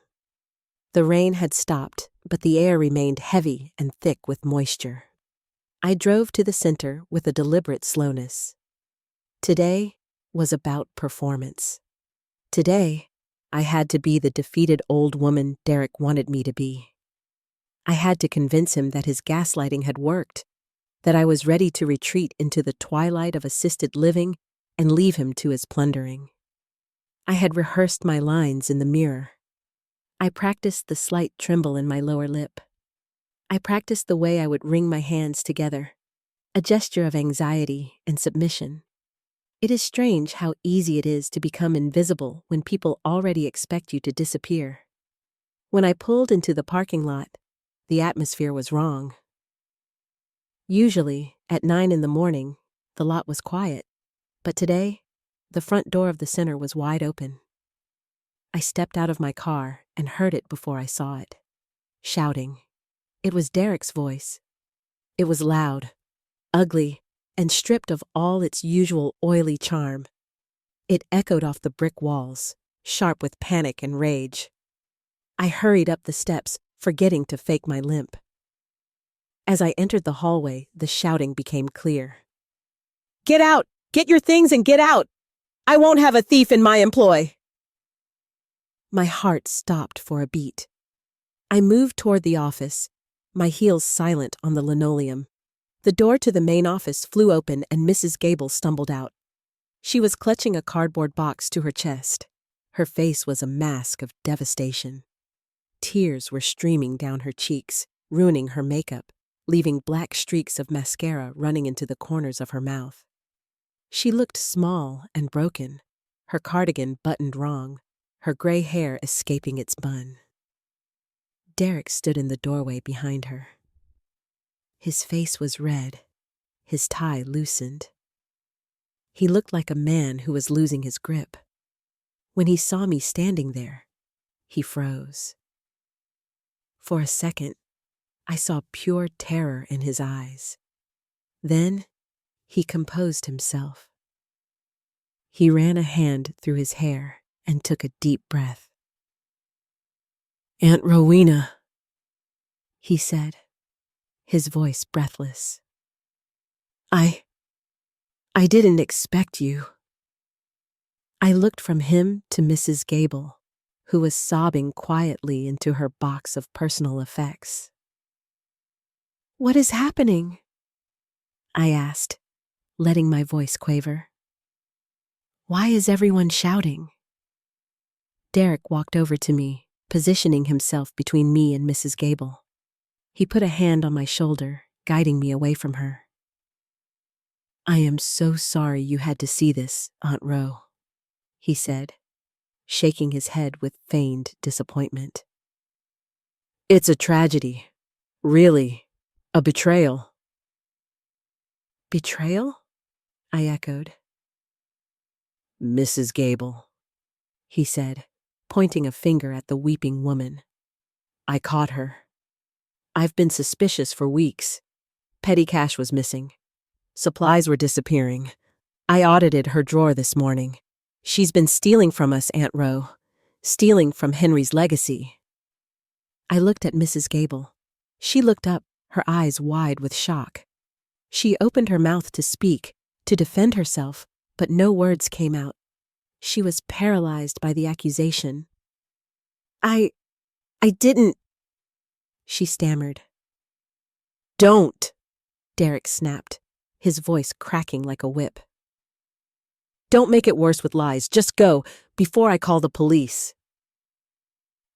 The rain had stopped, but the air remained heavy and thick with moisture. I drove to the center with a deliberate slowness. Today was about performance. Today, I had to be the defeated old woman Derek wanted me to be. I had to convince him that his gaslighting had worked, that I was ready to retreat into the twilight of assisted living and leave him to his plundering. I had rehearsed my lines in the mirror. I practiced the slight tremble in my lower lip. I practiced the way I would wring my hands together, a gesture of anxiety and submission. It is strange how easy it is to become invisible when people already expect you to disappear. When I pulled into the parking lot, the atmosphere was wrong. Usually, at 9 in the morning, the lot was quiet, but today, the front door of the center was wide open. I stepped out of my car and heard it before I saw it. Shouting. It was Derek's voice. It was loud, ugly, and stripped of all its usual oily charm. It echoed off the brick walls, sharp with panic and rage. I hurried up the steps, forgetting to fake my limp. As I entered the hallway, the shouting became clear. "Get out! Get your things and get out! I won't have a thief in my employ!" My heart stopped for a beat. I moved toward the office, my heels silent on the linoleum. The door to the main office flew open and Mrs. Gable stumbled out. She was clutching a cardboard box to her chest. Her face was a mask of devastation. Tears were streaming down her cheeks, ruining her makeup, leaving black streaks of mascara running into the corners of her mouth. She looked small and broken, her cardigan buttoned wrong, her gray hair escaping its bun. Derek stood in the doorway behind her. His face was red, his tie loosened. He looked like a man who was losing his grip. When he saw me standing there, he froze. For a second, I saw pure terror in his eyes. Then, he composed himself. He ran a hand through his hair and took a deep breath. "Aunt Rowena," he said, his voice breathless. I didn't expect you." I looked from him to Mrs. Gable, who was sobbing quietly into her box of personal effects. "What is happening?" I asked, letting my voice quaver. "Why is everyone shouting?" Derek walked over to me, positioning himself between me and Mrs. Gable. He put a hand on my shoulder, guiding me away from her. "I am so sorry you had to see this, Aunt Ro," he said, shaking his head with feigned disappointment. "It's a tragedy. Really, a betrayal." "Betrayal?" I echoed. "Mrs. Gable," he said, pointing a finger at the weeping woman. "I caught her. I've been suspicious for weeks. Petty cash was missing. Supplies were disappearing. I audited her drawer this morning. She's been stealing from us, Aunt Ro. Stealing from Henry's legacy." I looked at Mrs. Gable. She looked up, her eyes wide with shock. She opened her mouth to speak, to defend herself, but no words came out. She was paralyzed by the accusation. I didn't, she stammered. Don't, Derek snapped, his voice cracking like a whip. Don't make it worse with lies. Just go, before I call the police.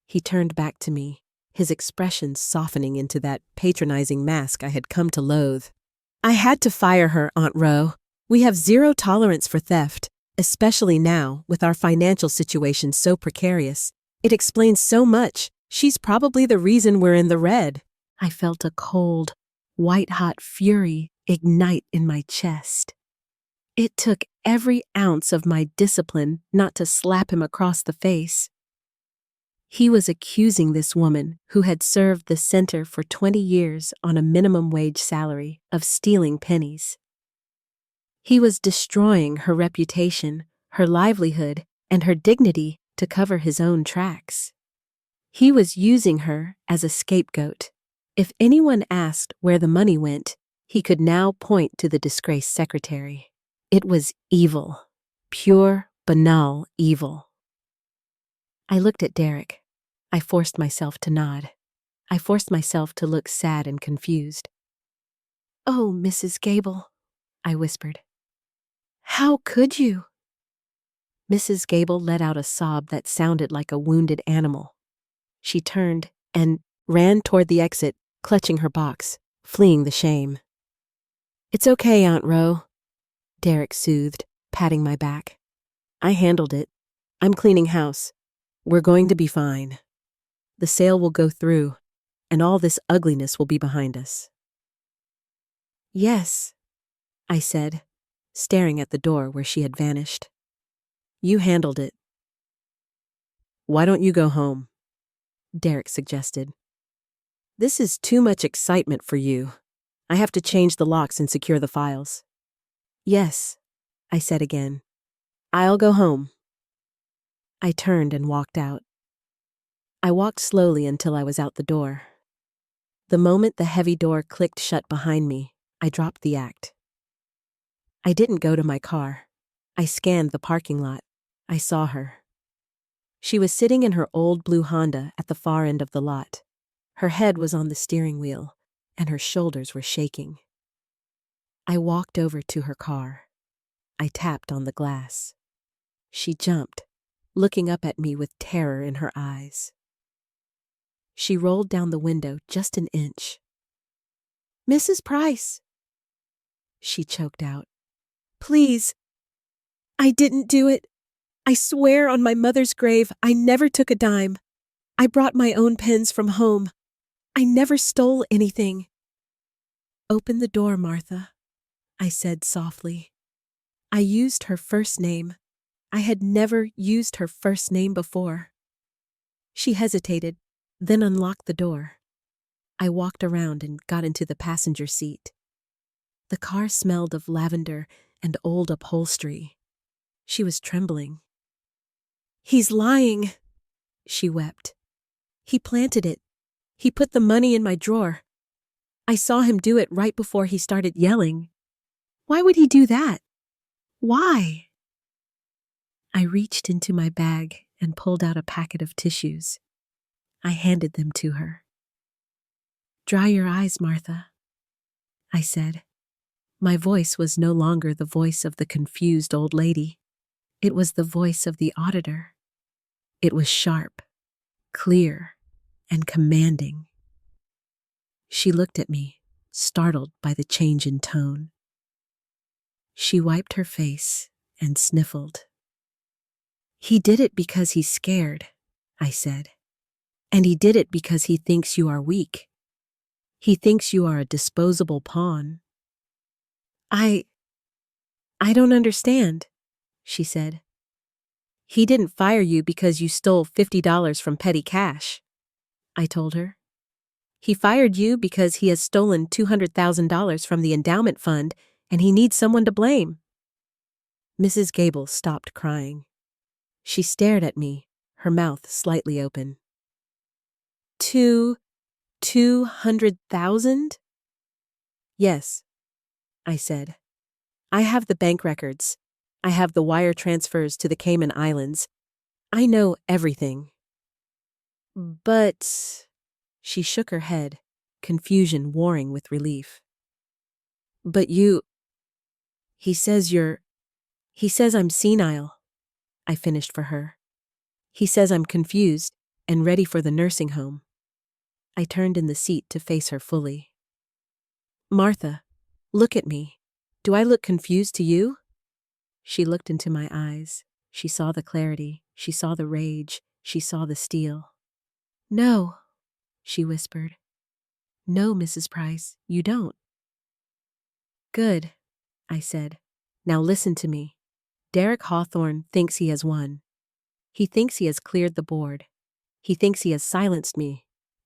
He turned back to me, his expression softening into that patronizing mask I had come to loathe. I had to fire her, Aunt Ro. We have zero tolerance for theft, especially now, with our financial situation so precarious. It explains so much. She's probably the reason we're in the red. I felt a cold, white-hot fury ignite in my chest. It took every ounce of my discipline not to slap him across the face. He was accusing this woman, who had served the center for 20 years on a minimum wage salary, of stealing pennies. He was destroying her reputation, her livelihood, and her dignity to cover his own tracks. He was using her as a scapegoat. If anyone asked where the money went, he could now point to the disgraced secretary. It was evil, pure, banal evil. I looked at Derek. I forced myself to nod. I forced myself to look sad and confused. "Oh, Mrs. Gable," I whispered. "How could you?" Mrs. Gable let out a sob that sounded like a wounded animal. She turned and ran toward the exit, clutching her box, fleeing the shame. "It's okay, Aunt Ro," Derek soothed, patting my back. "I handled it. I'm cleaning house. We're going to be fine. The sale will go through, and all this ugliness will be behind us." "Yes," I said, staring at the door where she had vanished. "You handled it." "Why don't you go home?" Derek suggested. "This is too much excitement for you. I have to change the locks and secure the files." "Yes," I said again. "I'll go home." I turned and walked out. I walked slowly until I was out the door. The moment the heavy door clicked shut behind me, I dropped the act. I didn't go to my car. I scanned the parking lot. I saw her. She was sitting in her old blue Honda at the far end of the lot. Her head was on the steering wheel, and her shoulders were shaking. I walked over to her car. I tapped on the glass. She jumped, looking up at me with terror in her eyes. She rolled down the window just an inch. "Mrs. Price," she choked out. "Please, I didn't do it. I swear on my mother's grave I never took a dime. I brought my own pens from home. I never stole anything." "Open the door, Martha," I said softly. I used her first name. I had never used her first name before. She hesitated, then unlocked the door. I walked around and got into the passenger seat. The car smelled of lavender and old upholstery. She was trembling. "He's lying," she wept. "He planted it. He put the money in my drawer. I saw him do it right before he started yelling. Why would he do that? Why?" I reached into my bag and pulled out a packet of tissues. I handed them to her. "Dry your eyes, Martha," I said. My voice was no longer the voice of the confused old lady. It was the voice of the auditor. It was sharp, clear, and commanding. She looked at me, startled by the change in tone. She wiped her face and sniffled. "He did it because he's scared," I said. "And he did it because he thinks you are weak. He thinks you are a disposable pawn." I don't understand," she said. "He didn't fire you because you stole $50 from petty cash," I told her. "He fired you because he has stolen $200,000 from the endowment fund and he needs someone to blame." Mrs. Gable stopped crying. She stared at me, her mouth slightly open. $200,000? "Yes," I said. "I have the bank records. I have the wire transfers to the Cayman Islands. I know everything. But she shook her head, confusion warring with relief. But he says I'm senile, I finished for her. He says I'm confused and ready for the nursing home. I turned in the seat to face her fully. Martha, look at me. Do I look confused to you? She looked into my eyes. She saw the clarity. She saw the rage. She saw the steel. No, she whispered. No, Mrs. Price, you don't. Good, I said. Now listen to me. Derek Hawthorne thinks he has won. He thinks he has cleared the board. He thinks he has silenced me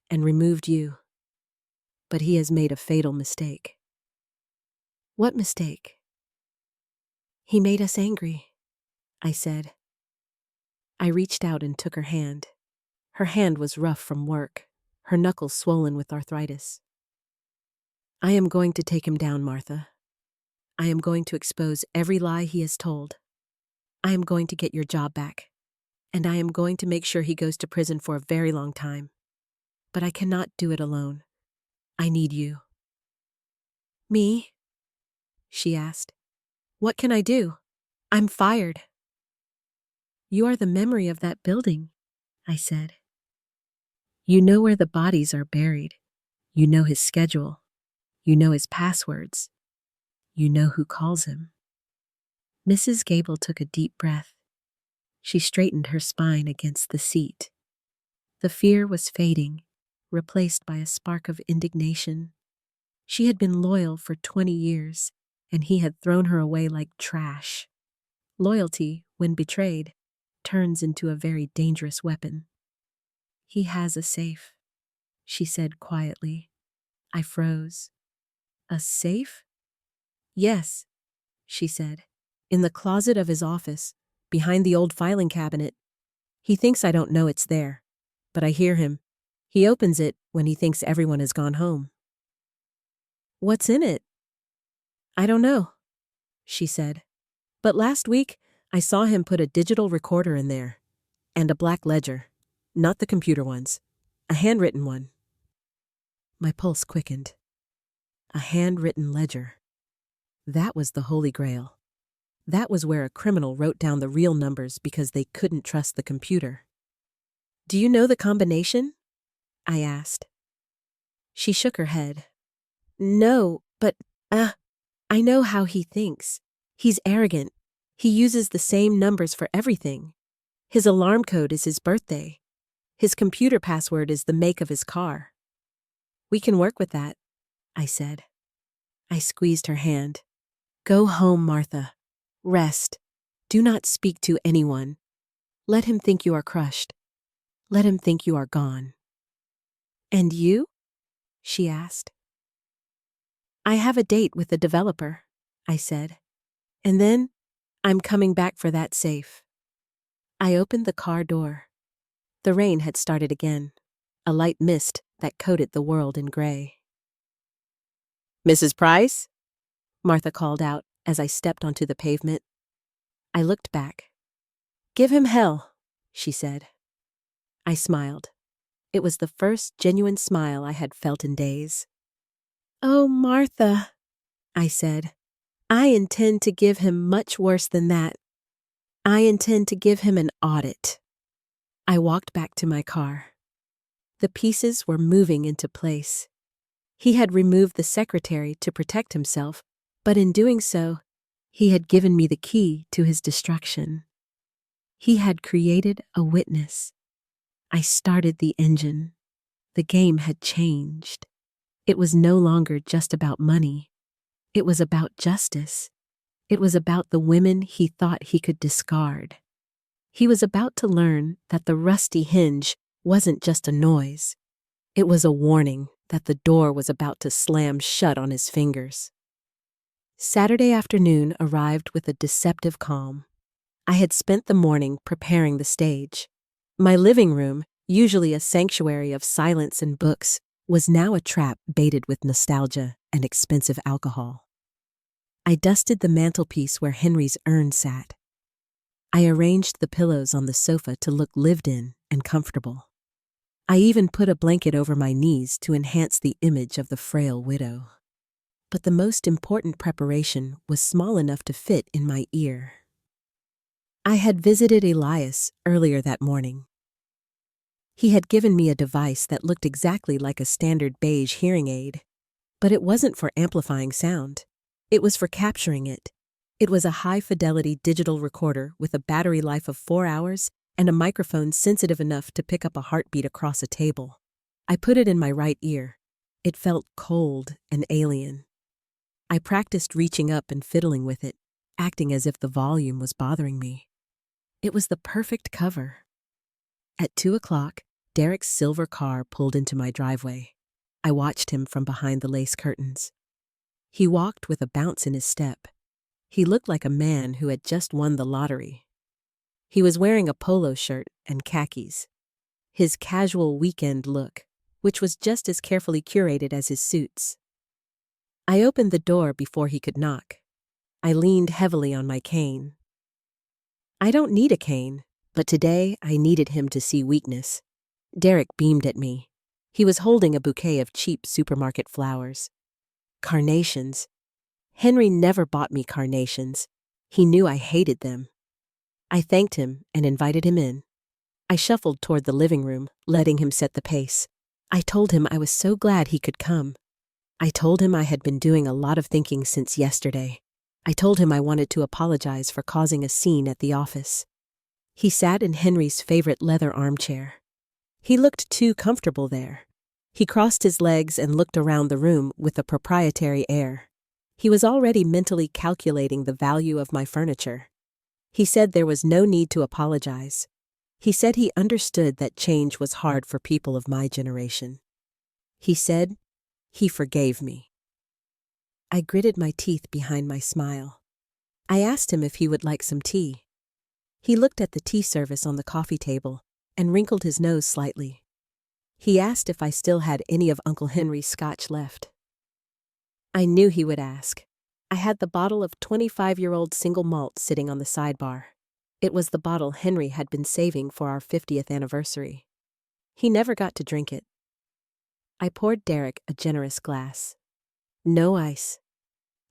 and removed you. But he has made a fatal mistake. What mistake? He made us angry, I said. I reached out and took her hand. Her hand was rough from work, her knuckles swollen with arthritis. I am going to take him down, Martha. I am going to expose every lie he has told. I am going to get your job back. And I am going to make sure he goes to prison for a very long time. But I cannot do it alone. I need you. Me? She asked. What can I do? I'm fired. You are the memory of that building, I said. You know where the bodies are buried. You know his schedule. You know his passwords. You know who calls him. Mrs. Gable took a deep breath. She straightened her spine against the seat. The fear was fading, replaced by a spark of indignation. She had been loyal for 20 years, and he had thrown her away like trash. Loyalty, when betrayed, turns into a very dangerous weapon. He has a safe, she said quietly. I froze. A safe? Yes, she said. In the closet of his office, behind the old filing cabinet. He thinks I don't know it's there, but I hear him. He opens it when he thinks everyone has gone home. What's in it? I don't know, she said. But last week, I saw him put a digital recorder in there. And a black ledger. Not the computer ones. A handwritten one. My pulse quickened. A handwritten ledger. That was the Holy Grail. That was where a criminal wrote down the real numbers because they couldn't trust the computer. Do you know the combination? I asked. She shook her head. No, but, I know how he thinks. He's arrogant. He uses the same numbers for everything. His alarm code is his birthday. His computer password is the make of his car. We can work with that, I said. I squeezed her hand. Go home, Martha. Rest. Do not speak to anyone. Let him think you are crushed. Let him think you are gone. And you? She asked. I have a date with the developer, I said. And then I'm coming back for that safe. I opened the car door. The rain had started again, a light mist that coated the world in gray. Mrs. Price? Martha called out as I stepped onto the pavement. I looked back. Give him hell, she said. I smiled. It was the first genuine smile I had felt in days. Oh, Martha, I said. I intend to give him much worse than that. I intend to give him an audit. I walked back to my car. The pieces were moving into place. He had removed the secretary to protect himself, but in doing so, he had given me the key to his destruction. He had created a witness. I started the engine. The game had changed. It was no longer just about money. It was about justice. It was about the women he thought he could discard. He was about to learn that the rusty hinge wasn't just a noise. It was a warning that the door was about to slam shut on his fingers. Saturday afternoon arrived with a deceptive calm. I had spent the morning preparing the stage. My living room, usually a sanctuary of silence and books, was now a trap baited with nostalgia and expensive alcohol. I dusted the mantelpiece where Henry's urn sat. I arranged the pillows on the sofa to look lived in and comfortable. I even put a blanket over my knees to enhance the image of the frail widow. But the most important preparation was small enough to fit in my ear. I had visited Elias earlier that morning. He had given me a device that looked exactly like a standard beige hearing aid, but it wasn't for amplifying sound. It was for capturing it. It was a high-fidelity digital recorder with a battery life of 4 hours and a microphone sensitive enough to pick up a heartbeat across a table. I put it in my right ear. It felt cold and alien. I practiced reaching up and fiddling with it, acting as if the volume was bothering me. It was the perfect cover. At 2 o'clock, Derek's silver car pulled into my driveway. I watched him from behind the lace curtains. He walked with a bounce in his step. He looked like a man who had just won the lottery. He was wearing a polo shirt and khakis. His casual weekend look, which was just as carefully curated as his suits. I opened the door before he could knock. I leaned heavily on my cane. I don't need a cane, but today I needed him to see weakness. Derek beamed at me. He was holding a bouquet of cheap supermarket flowers. Carnations. Henry never bought me carnations. He knew I hated them. I thanked him and invited him in. I shuffled toward the living room, letting him set the pace. I told him I was so glad he could come. I told him I had been doing a lot of thinking since yesterday. I told him I wanted to apologize for causing a scene at the office. He sat in Henry's favorite leather armchair. He looked too comfortable there. He crossed his legs and looked around the room with a proprietary air. He was already mentally calculating the value of my furniture. He said there was no need to apologize. He said he understood that change was hard for people of my generation. He said he forgave me. I gritted my teeth behind my smile. I asked him if he would like some tea. He looked at the tea service on the coffee table and wrinkled his nose slightly. He asked if I still had any of Uncle Henry's scotch left. I knew he would ask. I had the bottle of 25-year-old single malt sitting on the sidebar. It was the bottle Henry had been saving for our 50th anniversary. He never got to drink it. I poured Derek a generous glass. No ice.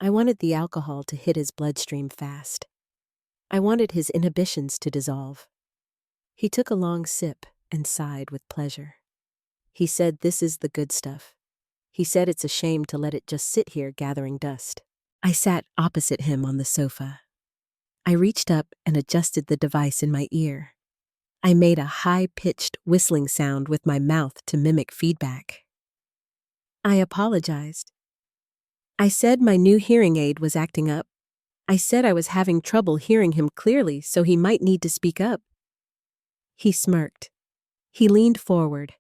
I wanted the alcohol to hit his bloodstream fast. I wanted his inhibitions to dissolve. He took a long sip and sighed with pleasure. He said this is the good stuff. He said it's a shame to let it just sit here gathering dust. I sat opposite him on the sofa. I reached up and adjusted the device in my ear. I made a high-pitched whistling sound with my mouth to mimic feedback. I apologized. I said my new hearing aid was acting up. I said I was having trouble hearing him clearly, so he might need to speak up. He smirked. He leaned forward.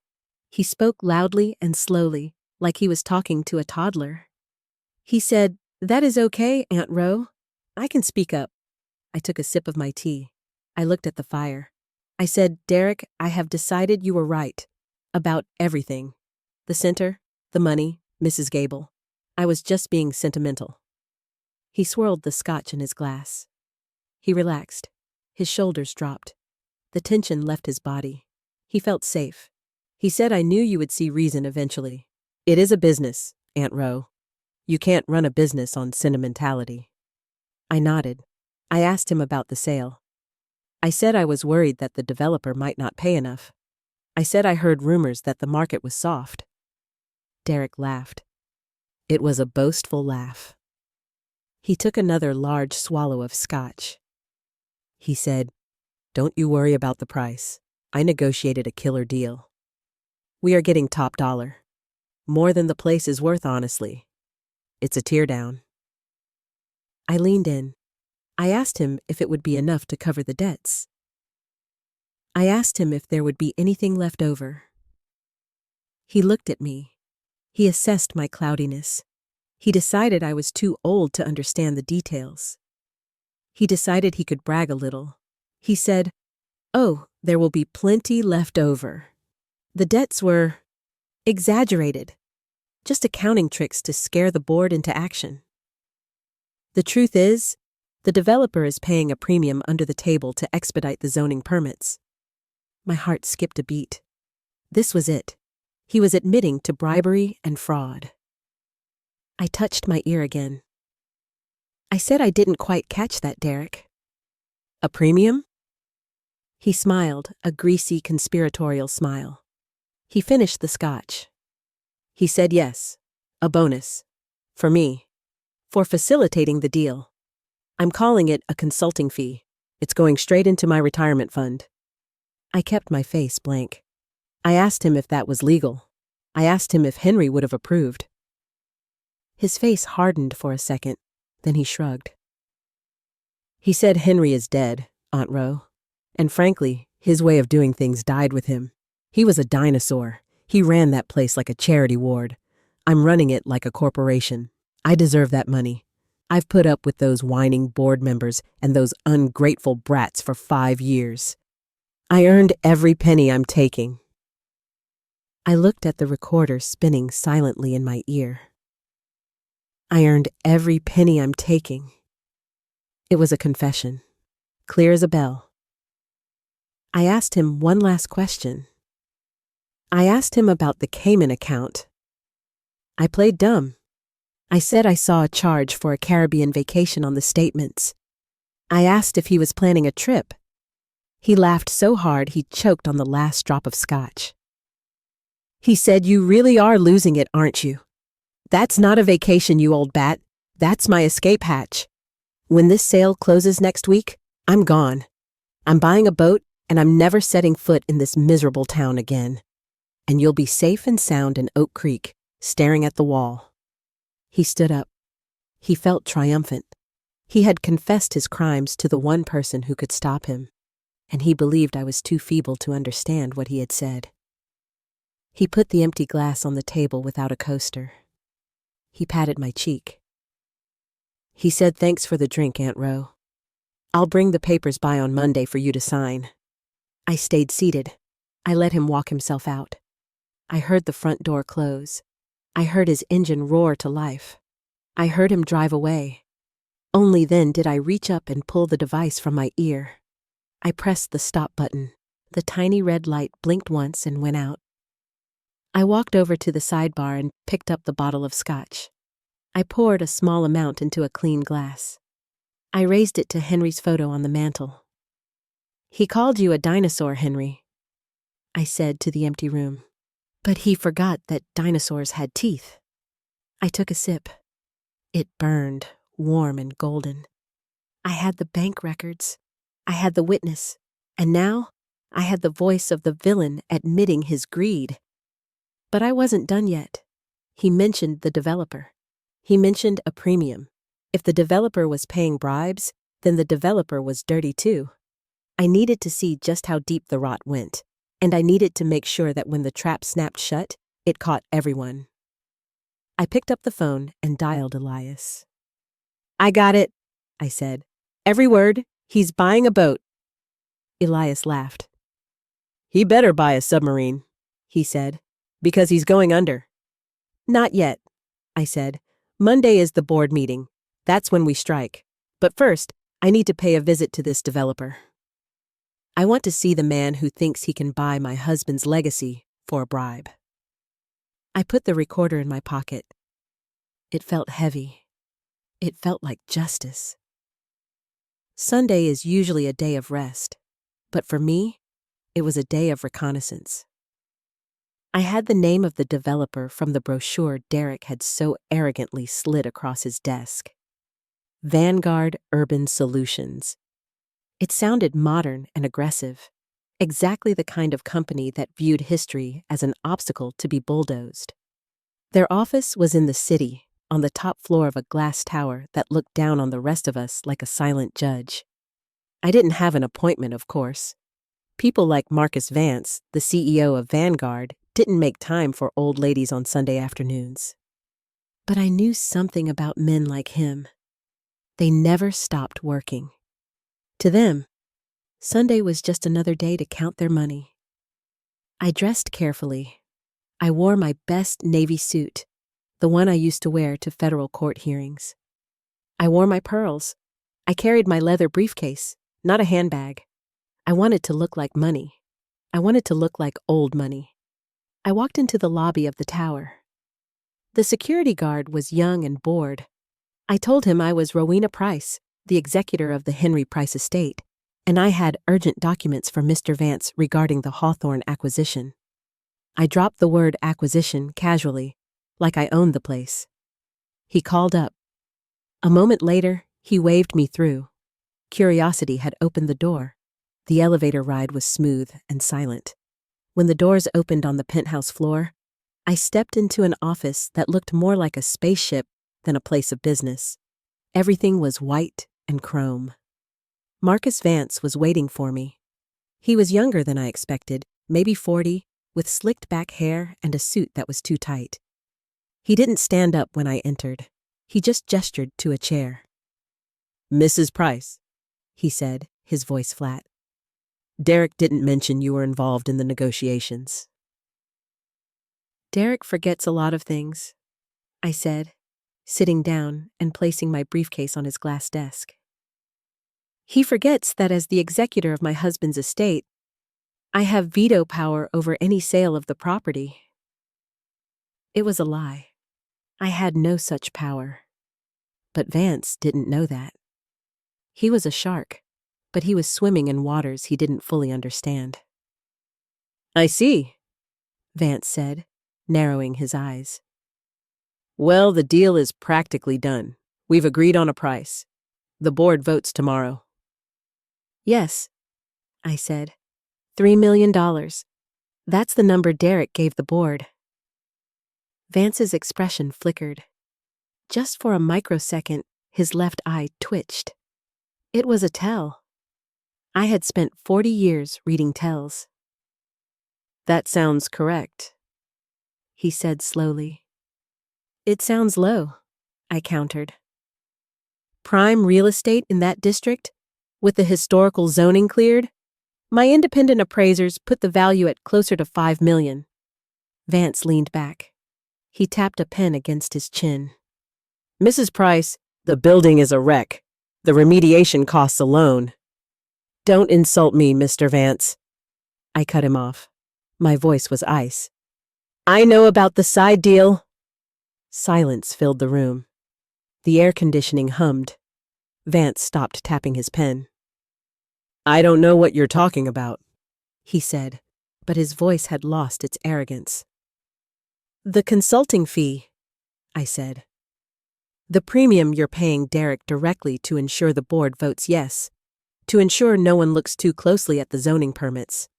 He spoke loudly and slowly, like he was talking to a toddler. He said, "That is okay, Aunt Ro. I can speak up." I took a sip of my tea. I looked at the fire. I said, "Derek, I have decided you were right. About everything. The center, the money, Mrs. Gable. I was just being sentimental." He swirled the scotch in his glass. He relaxed. His shoulders dropped. The tension left his body. He felt safe. He said, "I knew you would see reason eventually. It is a business, Aunt Ro. You can't run a business on sentimentality." I nodded. I asked him about the sale. I said I was worried that the developer might not pay enough. I said I heard rumors that the market was soft. Derek laughed. It was a boastful laugh. He took another large swallow of scotch. He said, "Don't you worry about the price. I negotiated a killer deal. We are getting top dollar. More than the place is worth, honestly. It's a teardown." I leaned in. I asked him if it would be enough to cover the debts. I asked him if there would be anything left over. He looked at me. He assessed my cloudiness. He decided I was too old to understand the details. He decided he could brag a little. He said, "Oh, there will be plenty left over." The debts were exaggerated. Just accounting tricks to scare the board into action. The truth is, the developer is paying a premium under the table to expedite the zoning permits. My heart skipped a beat. This was it. He was admitting to bribery and fraud. I touched my ear again. I said I didn't quite catch that, Derek. A premium? He smiled, a greasy, conspiratorial smile. He finished the scotch. He said yes, a bonus. For me. For facilitating the deal. I'm calling it a consulting fee. It's going straight into my retirement fund. I kept my face blank. I asked him if that was legal. I asked him if Henry would have approved. His face hardened for a second, then he shrugged. He said Henry is dead, Aunt Ro. And frankly, his way of doing things died with him. He was a dinosaur. He ran that place like a charity ward. I'm running it like a corporation. I deserve that money. I've put up with those whining board members and those ungrateful brats for 5 years. I earned every penny I'm taking. I looked at the recorder spinning silently in my ear. I earned every penny I'm taking. It was a confession, clear as a bell. I asked him one last question. I asked him about the Cayman account. I played dumb. I said I saw a charge for a Caribbean vacation on the statements. I asked if he was planning a trip. He laughed so hard he choked on the last drop of scotch. He said, "You really are losing it, aren't you? That's not a vacation, you old bat. That's my escape hatch. When this sale closes next week, I'm gone. I'm buying a boat, and I'm never setting foot in this miserable town again. And you'll be safe and sound in Oak Creek, staring at the wall." He stood up. He felt triumphant. He had confessed his crimes to the one person who could stop him, and he believed I was too feeble to understand what he had said. He put the empty glass on the table without a coaster. He patted my cheek. He said, "Thanks for the drink, Aunt Ro. I'll bring the papers by on Monday for you to sign." I stayed seated. I let him walk himself out. I heard the front door close. I heard his engine roar to life. I heard him drive away. Only then did I reach up and pull the device from my ear. I pressed the stop button. The tiny red light blinked once and went out. I walked over to the sidebar and picked up the bottle of scotch. I poured a small amount into a clean glass. I raised it to Henry's photo on the mantel. "He called you a dinosaur, Henry," I said to the empty room. But he forgot that dinosaurs had teeth. I took a sip. It burned, warm and golden. I had the bank records. I had the witness. And now I had the voice of the villain admitting his greed. But I wasn't done yet. He mentioned the developer. He mentioned a premium. If the developer was paying bribes, then the developer was dirty too. I needed to see just how deep the rot went. And I needed to make sure that when the trap snapped shut, it caught everyone. I picked up the phone and dialed Elias. "I got it," I said. "Every word. He's buying a boat." Elias laughed. "He better buy a submarine," he said, "because he's going under." "Not yet," I said. "Monday is the board meeting. That's when we strike. But first, I need to pay a visit to this developer. I want to see the man who thinks he can buy my husband's legacy for a bribe." I put the recorder in my pocket. It felt heavy. It felt like justice. Sunday is usually a day of rest, but for me, it was a day of reconnaissance. I had the name of the developer from the brochure Derek had so arrogantly slid across his desk. Vanguard Urban Solutions. It sounded modern and aggressive, exactly the kind of company that viewed history as an obstacle to be bulldozed. Their office was in the city, on the top floor of a glass tower that looked down on the rest of us like a silent judge. I didn't have an appointment, of course. People like Marcus Vance, the CEO of Vanguard, didn't make time for old ladies on Sunday afternoons. But I knew something about men like him. They never stopped working. To them, Sunday was just another day to count their money. I dressed carefully. I wore my best navy suit, the one I used to wear to federal court hearings. I wore my pearls. I carried my leather briefcase, not a handbag. I wanted to look like money. I wanted to look like old money. I walked into the lobby of the tower. The security guard was young and bored. I told him I was Rowena Price, the executor of the Henry Price estate, and I had urgent documents for Mr. Vance regarding the Hawthorne acquisition. I dropped the word acquisition casually, like I owned the place. He called up. A moment later, he waved me through. Curiosity had opened the door. The elevator ride was smooth and silent. When the doors opened on the penthouse floor, I stepped into an office that looked more like a spaceship than a place of business. Everything was white and chrome. Marcus Vance was waiting for me. He was younger than I expected, maybe 40, with slicked back hair and a suit that was too tight. He didn't stand up when I entered. He just gestured to a chair. "Mrs. Price," he said, his voice flat. "Derek didn't mention you were involved in the negotiations." "Derek forgets a lot of things," I said, sitting down and placing my briefcase on his glass desk. "He forgets that as the executor of my husband's estate, I have veto power over any sale of the property." It was a lie. I had no such power. But Vance didn't know that. He was a shark, but he was swimming in waters he didn't fully understand. "I see," Vance said, narrowing his eyes. "Well, the deal is practically done. We've agreed on a price. The board votes tomorrow." "Yes," I said. $3 million. That's the number Derek gave the board." Vance's expression flickered. Just for a microsecond, his left eye twitched. It was a tell. I had spent 40 years reading tells. "That sounds correct," he said slowly. "It sounds low," I countered. "Prime real estate in that district, with the historical zoning cleared? My independent appraisers put the value at closer to $5 million. Vance leaned back. He tapped a pen against his chin. "Mrs. Price, the building is a wreck. The remediation costs alone." "Don't insult me, Mr. Vance." I cut him off. My voice was ice. "I know about the side deal." Silence filled the room. The air conditioning hummed. Vance stopped tapping his pen. "I don't know what you're talking about," he said, but his voice had lost its arrogance. "The consulting fee," I said. "The premium you're paying Derek directly to ensure the board votes yes, to ensure no one looks too closely at the zoning permits,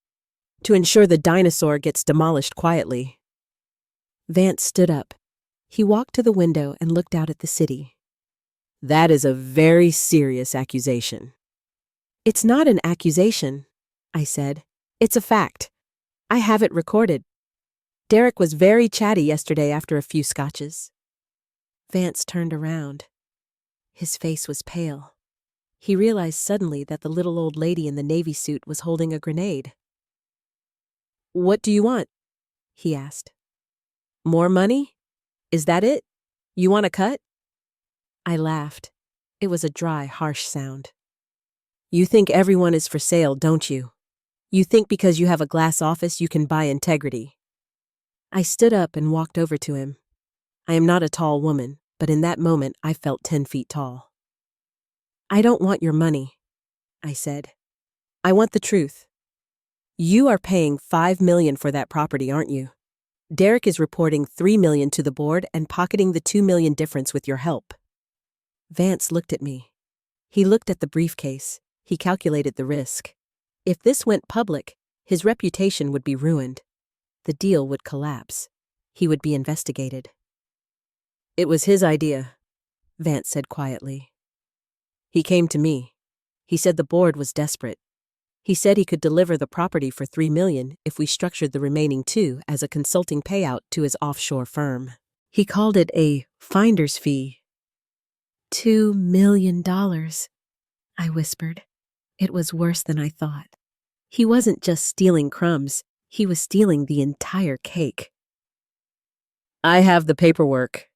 to ensure the dinosaur gets demolished quietly." Vance stood up. He walked to the window and looked out at the city. "That is a very serious accusation." "It's not an accusation," I said. "It's a fact. I have it recorded. Derek was very chatty yesterday after a few scotches." Vance turned around. His face was pale. He realized suddenly that the little old lady in the navy suit was holding a grenade. "What do you want?" he asked. "More money? Is that it? You want a cut?" I laughed. It was a dry, harsh sound. "You think everyone is for sale, don't you? You think because you have a glass office you can buy integrity." I stood up and walked over to him. I am not a tall woman, but in that moment I felt 10 feet tall. "I don't want your money," I said. "I want the truth. You are paying $5 million for that property, aren't you? Derek is reporting $3 million to the board and pocketing the $2 million difference with your help." Vance looked at me. He looked at the briefcase. He calculated the risk. If this went public, his reputation would be ruined. The deal would collapse. He would be investigated. "It was his idea," Vance said quietly. "He came to me. He said the board was desperate. He said he could deliver the property for $3 million if we structured the remaining $2 million as a consulting payout to his offshore firm. He called it a finder's fee." $2 million, I whispered. It was worse than I thought. He wasn't just stealing crumbs, he was stealing the entire cake. "I have the paperwork,"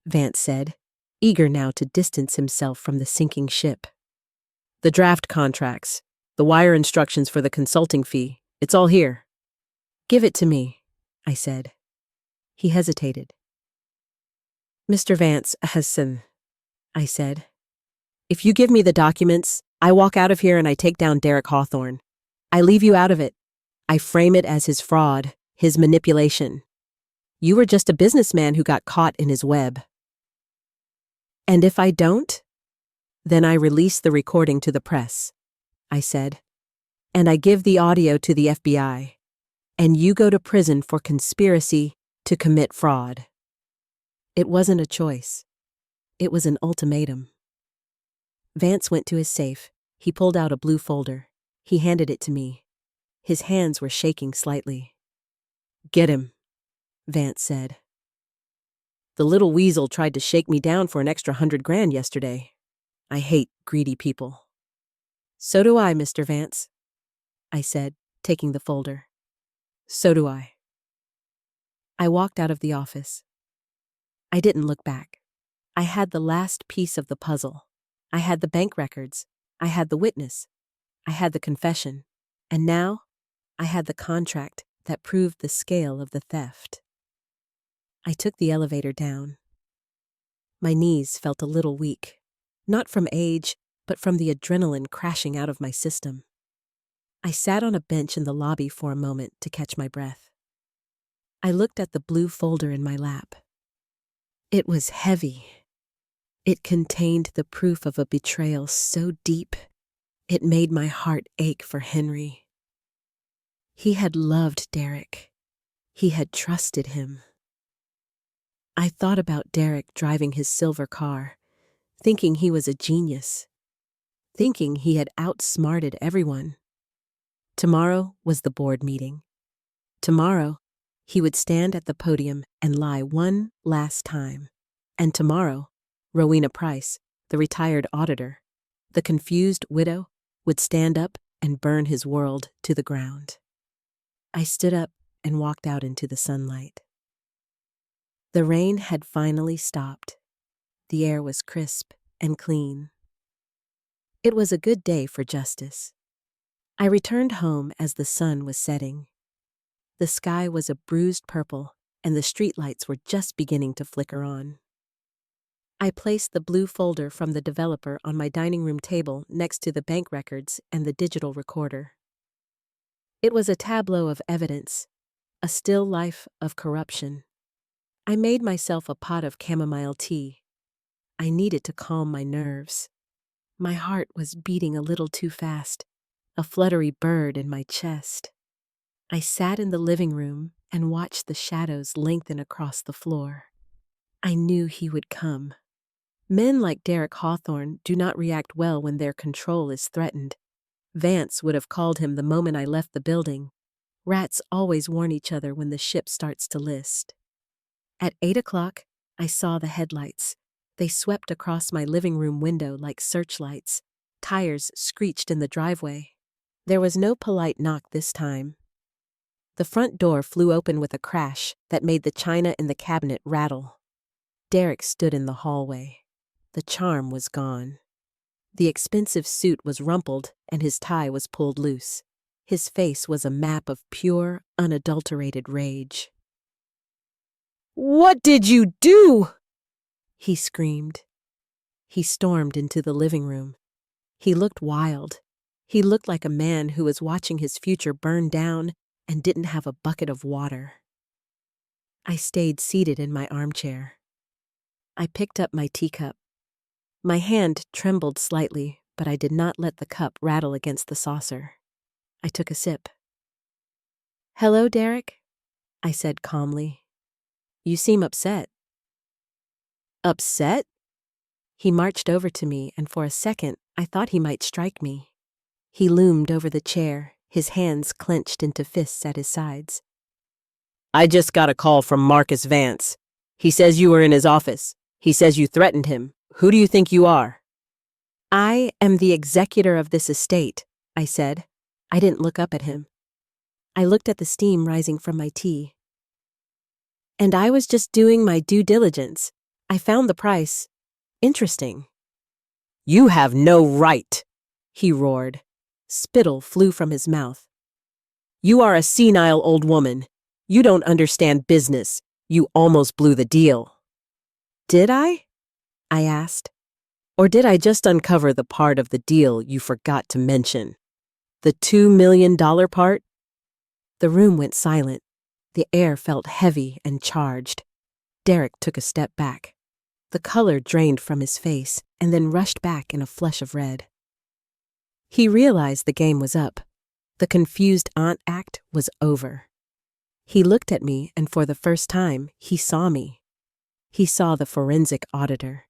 Vance said. eager now to distance himself from the sinking ship. "The draft contracts, the wire instructions for the consulting fee, it's all here." "Give it to me," I said. He hesitated. "Mr. Vance, I said. "If you give me the documents, I walk out of here and I take down Derek Hawthorne. I leave you out of it. I frame it as his fraud, his manipulation. You were just a businessman who got caught in his web." "And if I don't?" "Then I release the recording to the press," I said. "And I give the audio to the FBI. And you go to prison for conspiracy to commit fraud." It wasn't a choice. It was an ultimatum. Vance went to his safe. He pulled out a blue folder. He handed it to me. His hands were shaking slightly. "Get him," Vance said. "The little weasel tried to shake me down for an extra $100,000 yesterday. I hate greedy people." "So do I, Mr. Vance," I said, taking the folder. "So do I." I walked out of the office. I didn't look back. I had the last piece of the puzzle. I had the bank records. I had the witness. I had the confession. And now, I had the contract that proved the scale of the theft. I took the elevator down. My knees felt a little weak, not from age, but from the adrenaline crashing out of my system. I sat on a bench in the lobby for a moment to catch my breath. I looked at the blue folder in my lap. It was heavy. It contained the proof of a betrayal so deep, it made my heart ache for Henry. He had loved Derek. He had trusted him. I thought about Derek driving his silver car, thinking he was a genius, thinking he had outsmarted everyone. Tomorrow was the board meeting. Tomorrow, he would stand at the podium and lie one last time. And tomorrow, Rowena Price, the retired auditor, the confused widow, would stand up and burn his world to the ground. I stood up and walked out into the sunlight. The rain had finally stopped. The air was crisp and clean. It was a good day for justice. I returned home as the sun was setting. The sky was a bruised purple, and the streetlights were just beginning to flicker on. I placed the blue folder from the developer on my dining room table next to the bank records and the digital recorder. It was a tableau of evidence, a still life of corruption. I made myself a pot of chamomile tea. I needed to calm my nerves. My heart was beating a little too fast, a fluttery bird in my chest. I sat in the living room and watched the shadows lengthen across the floor. I knew he would come. Men like Derek Hawthorne do not react well when their control is threatened. Vance would have called him the moment I left the building. Rats always warn each other when the ship starts to list. At 8 o'clock, I saw the headlights. They swept across my living room window like searchlights. Tires screeched in the driveway. There was no polite knock this time. The front door flew open with a crash that made the china in the cabinet rattle. Derek stood in the hallway. The charm was gone. The expensive suit was rumpled and his tie was pulled loose. His face was a map of pure, unadulterated rage. "What did you do?" he screamed. He stormed into the living room. He looked wild. He looked like a man who was watching his future burn down and didn't have a bucket of water. I stayed seated in my armchair. I picked up my teacup. My hand trembled slightly, but I did not let the cup rattle against the saucer. I took a sip. "Hello, Derek," I said calmly. "You seem upset." "Upset?" He marched over to me, and for a second, I thought he might strike me. He loomed over the chair, his hands clenched into fists at his sides. "I just got a call from Marcus Vance. He says you were in his office. He says you threatened him. Who do you think you are?" "I am the executor of this estate," I said. I didn't look up at him. I looked at the steam rising from my tea. "And I was just doing my due diligence. I found the price. Interesting. You have no right, he roared. Spittle flew from his mouth. You are a senile old woman. You don't understand business. You almost blew the deal. Did I? I asked. Or did I just uncover the part of the deal you forgot to mention? The $2 million part? The room went silent. The air felt heavy and charged. Derek took a step back. The color drained from his face and then rushed back in a flush of red. He realized the game was up. The confused aunt act was over. He looked at me, and for the first time, he saw me. He saw the forensic auditor.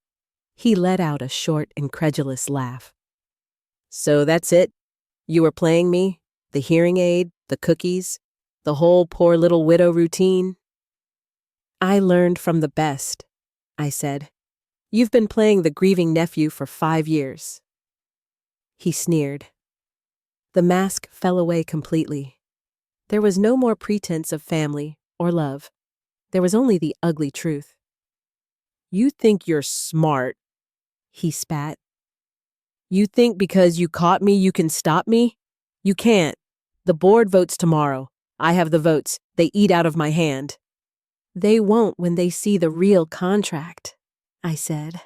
He let out a short, incredulous laugh. So that's it? You were playing me? The hearing aid, the cookies, the whole poor little widow routine? I learned from the best, I said. You've been playing the grieving nephew for 5 years. He sneered. The mask fell away completely. There was no more pretense of family or love. There was only the ugly truth. You think you're smart, he spat. You think because you caught me you can stop me? You can't. The board votes tomorrow. I have the votes. They eat out of my hand. They won't when they see the real contract, I said.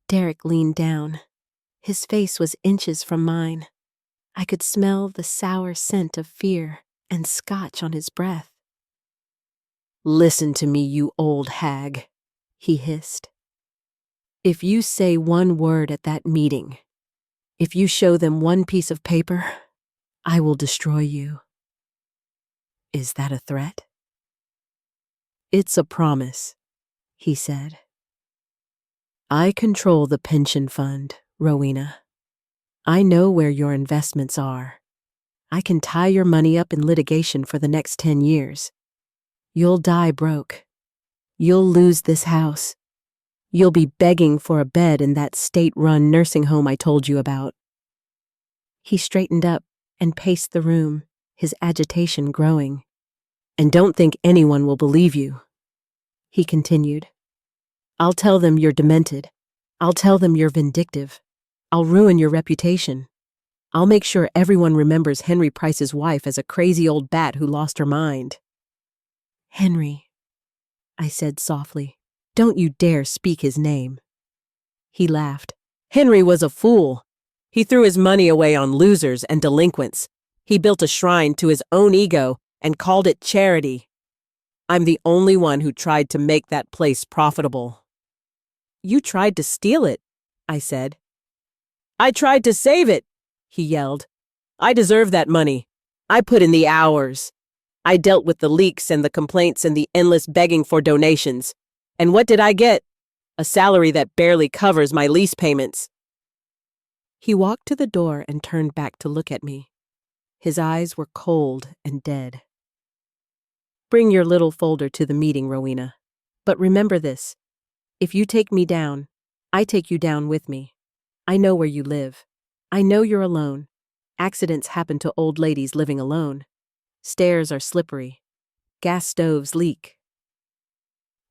Derek leaned down. His face was inches from mine. I could smell the sour scent of fear and scotch on his breath. Listen to me, you old hag, he hissed. If you say one word at that meeting, if you show them one piece of paper, I will destroy you. Is that a threat? It's a promise, he said. I control the pension fund, Rowena. I know where your investments are. I can tie your money up in litigation for the next 10 years. You'll die broke. You'll lose this house. You'll be begging for a bed in that state-run nursing home I told you about. He straightened up and paced the room, his agitation growing. And don't think anyone will believe you, he continued. I'll tell them you're demented. I'll tell them you're vindictive. I'll ruin your reputation. I'll make sure everyone remembers Henry Price's wife as a crazy old bat who lost her mind. Henry, I said softly. Don't you dare speak his name. He laughed. Henry was a fool. He threw his money away on losers and delinquents. He built a shrine to his own ego and called it charity. I'm the only one who tried to make that place profitable. You tried to steal it, I said. I tried to save it, he yelled. I deserve that money. I put in the hours. I dealt with the leaks and the complaints and the endless begging for donations. And what did I get? A salary that barely covers my lease payments. He walked to the door and turned back to look at me. His eyes were cold and dead. Bring your little folder to the meeting, Rowena. But remember this. If you take me down, I take you down with me. I know where you live. I know you're alone. Accidents happen to old ladies living alone. Stairs are slippery. Gas stoves leak.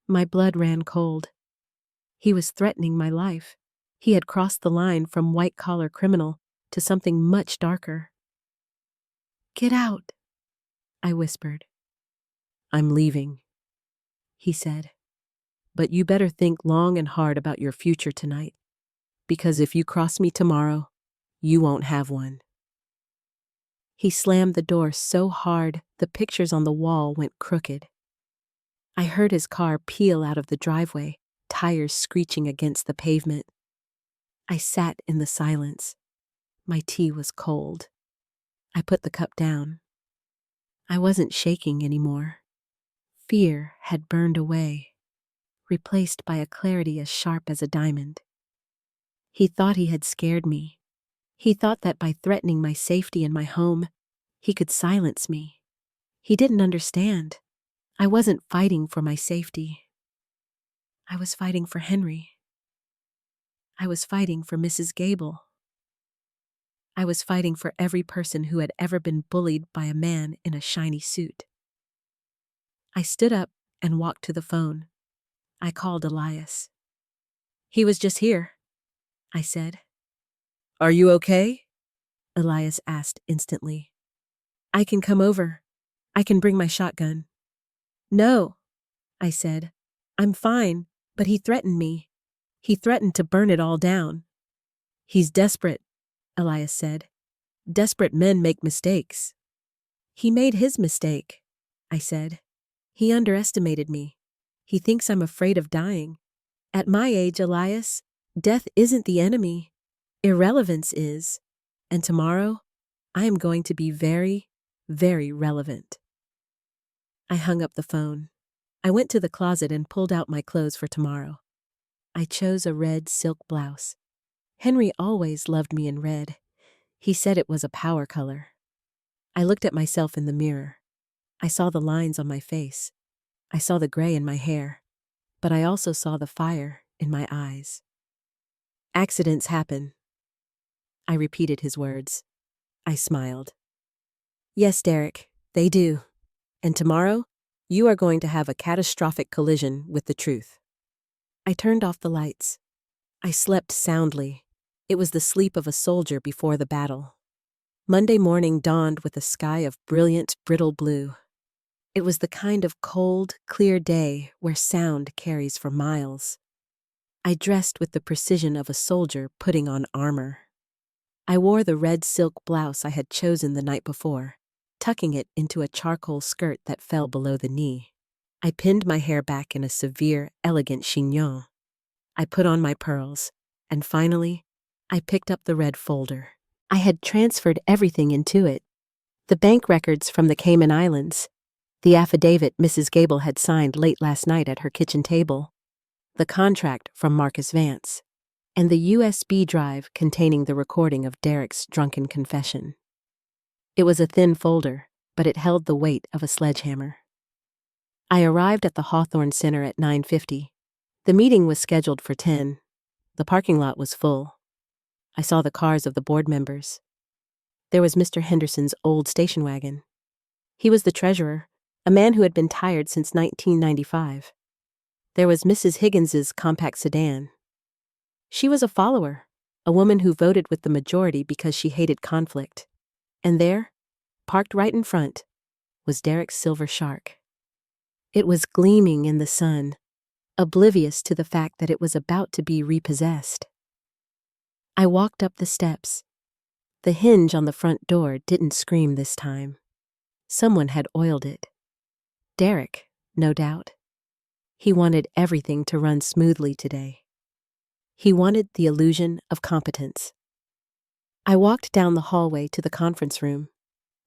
My blood ran cold. He was threatening my life. He had crossed the line from white-collar criminal to something much darker. Get out, I whispered. I'm leaving, he said. But you better think long and hard about your future tonight, because if you cross me tomorrow, you won't have one. He slammed the door so hard the pictures on the wall went crooked. I heard his car peel out of the driveway, tires screeching against the pavement. I sat in the silence. My tea was cold. I put the cup down. I wasn't shaking anymore. Fear had burned away, replaced by a clarity as sharp as a diamond. He thought he had scared me. He thought that by threatening my safety and my home, he could silence me. He didn't understand. I wasn't fighting for my safety. I was fighting for Henry. I was fighting for Mrs. Gable. I was fighting for every person who had ever been bullied by a man in a shiny suit. I stood up and walked to the phone. I called Elias. He was just here, I said. Are you okay? Elias asked instantly. I can come over. I can bring my shotgun. No, I said. I'm fine, but he threatened me. He threatened to burn it all down. He's desperate, Elias said. Desperate men make mistakes. He made his mistake, I said. He underestimated me. He thinks I'm afraid of dying. At my age, Elias, death isn't the enemy. Irrelevance is. And tomorrow, I am going to be very, very relevant. I hung up the phone. I went to the closet and pulled out my clothes for tomorrow. I chose a red silk blouse. Henry always loved me in red. He said it was a power color. I looked at myself in the mirror. I saw the lines on my face. I saw the gray in my hair. But I also saw the fire in my eyes. Accidents happen. I repeated his words. I smiled. Yes, Derek, they do. And tomorrow, you are going to have a catastrophic collision with the truth. I turned off the lights. I slept soundly. It was the sleep of a soldier before the battle. Monday morning dawned with a sky of brilliant, brittle blue. It was the kind of cold, clear day where sound carries for miles. I dressed with the precision of a soldier putting on armor. I wore the red silk blouse I had chosen the night before, tucking it into a charcoal skirt that fell below the knee. I pinned my hair back in a severe, elegant chignon. I put on my pearls, and finally, I picked up the red folder. I had transferred everything into it. The bank records from the Cayman Islands, the affidavit Mrs. Gable had signed late last night at her kitchen table, the contract from Marcus Vance, and the USB drive containing the recording of Derek's drunken confession. It was a thin folder, but it held the weight of a sledgehammer. I arrived at the Hawthorne Center at 9:50. The meeting was scheduled for 10. The parking lot was full. I saw the cars of the board members. There was Mr. Henderson's old station wagon. He was the treasurer, a man who had been tired since 1995. There was Mrs. Higgins's compact sedan. She was a follower, a woman who voted with the majority because she hated conflict. And there, parked right in front, was Derek's silver shark. It was gleaming in the sun, oblivious to the fact that it was about to be repossessed. I walked up the steps. The hinge on the front door didn't scream this time. Someone had oiled it. Derek, no doubt. He wanted everything to run smoothly today. He wanted the illusion of competence. I walked down the hallway to the conference room.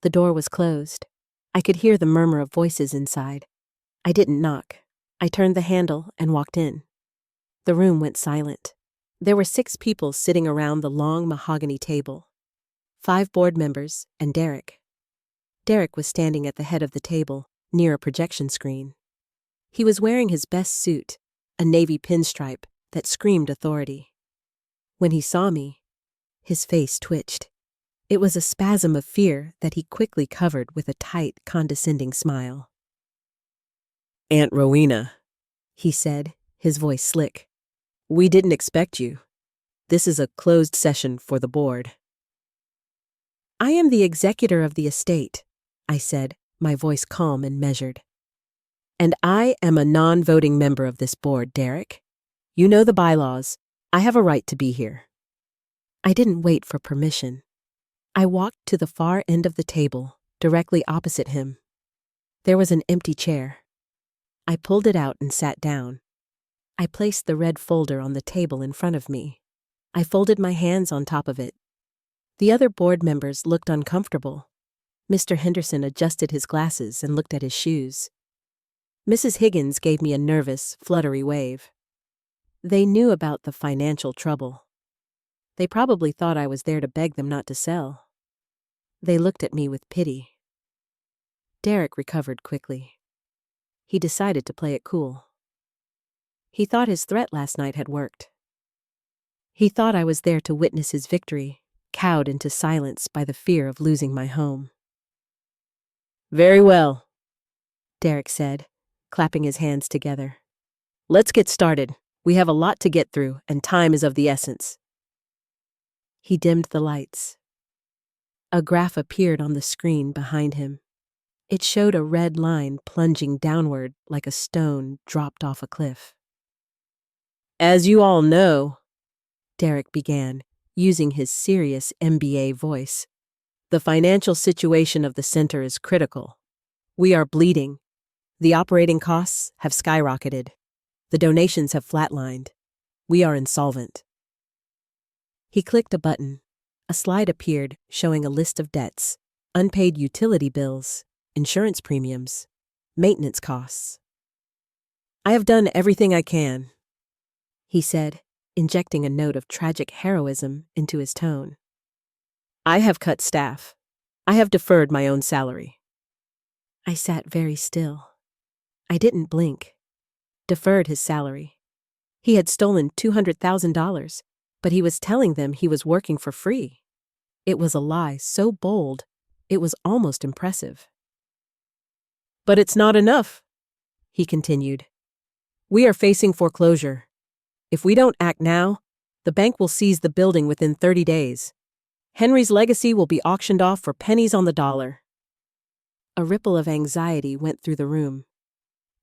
The door was closed. I could hear the murmur of voices inside. I didn't knock. I turned the handle and walked in. The room went silent. There were 6 people sitting around the long mahogany table. 5 board members and Derek. Derek was standing at the head of the table, near a projection screen. He was wearing his best suit, a navy pinstripe that screamed authority. When he saw me, his face twitched. It was a spasm of fear that he quickly covered with a tight, condescending smile. Aunt Rowena, he said, his voice slick. We didn't expect you. This is a closed session for the board. I am the executor of the estate, I said, my voice calm and measured. And I am a non-voting member of this board, Derek. You know the bylaws. I have a right to be here. I didn't wait for permission. I walked to the far end of the table, directly opposite him. There was an empty chair. I pulled it out and sat down. I placed the red folder on the table in front of me. I folded my hands on top of it. The other board members looked uncomfortable. Mr. Henderson adjusted his glasses and looked at his shoes. Mrs. Higgins gave me a nervous, fluttery wave. They knew about the financial trouble. They probably thought I was there to beg them not to sell. They looked at me with pity. Derek recovered quickly. He decided to play it cool. He thought his threat last night had worked. He thought I was there to witness his victory, cowed into silence by the fear of losing my home. Very well, Derek said, clapping his hands together. Let's get started. We have a lot to get through, and time is of the essence. He dimmed the lights. A graph appeared on the screen behind him. It showed a red line plunging downward like a stone dropped off a cliff. As you all know, Derek began, using his serious MBA voice, the financial situation of the center is critical. We are bleeding. The operating costs have skyrocketed. The donations have flatlined. We are insolvent. He clicked a button. A slide appeared showing a list of debts, unpaid utility bills, insurance premiums, maintenance costs. I have done everything I can, he said, injecting a note of tragic heroism into his tone. I have cut staff. I have deferred my own salary. I sat very still. I didn't blink. Deferred his salary. He had stolen $200,000, but he was telling them he was working for free. It was a lie so bold, it was almost impressive. But it's not enough, he continued. We are facing foreclosure. If we don't act now, the bank will seize the building within 30 days. Henry's legacy will be auctioned off for pennies on the dollar. A ripple of anxiety went through the room.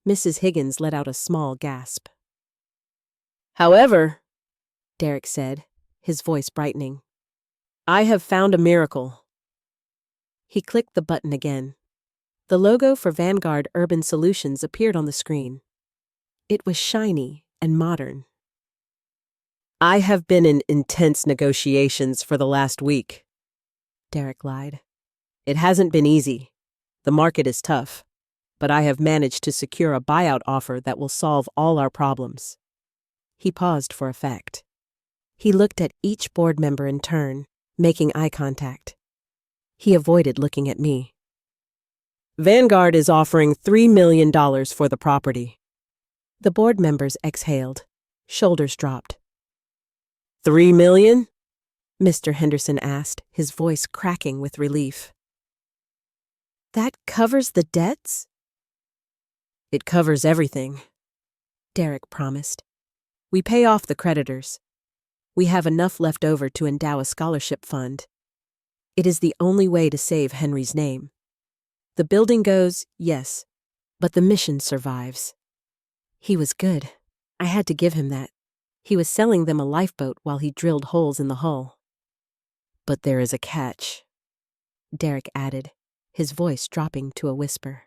Mrs. Higgins let out a small gasp. However, Derek said, his voice brightening, I have found a miracle. He clicked the button again. The logo for Vanguard Urban Solutions appeared on the screen. It was shiny and modern. I have been in intense negotiations for the last week, Derek lied. It hasn't been easy. The market is tough, but I have managed to secure a buyout offer that will solve all our problems. He paused for effect. He looked at each board member in turn, making eye contact. He avoided looking at me. Vanguard is offering $3 million for the property. The board members exhaled. Shoulders dropped. $3 million? Mr. Henderson asked, his voice cracking with relief. That covers the debts? It covers everything, Derek promised. We pay off the creditors. We have enough left over to endow a scholarship fund. It is the only way to save Henry's name. The building goes, yes, but the mission survives. He was good. I had to give him that. He was selling them a lifeboat while he drilled holes in the hull. But there is a catch, Derek added, his voice dropping to a whisper.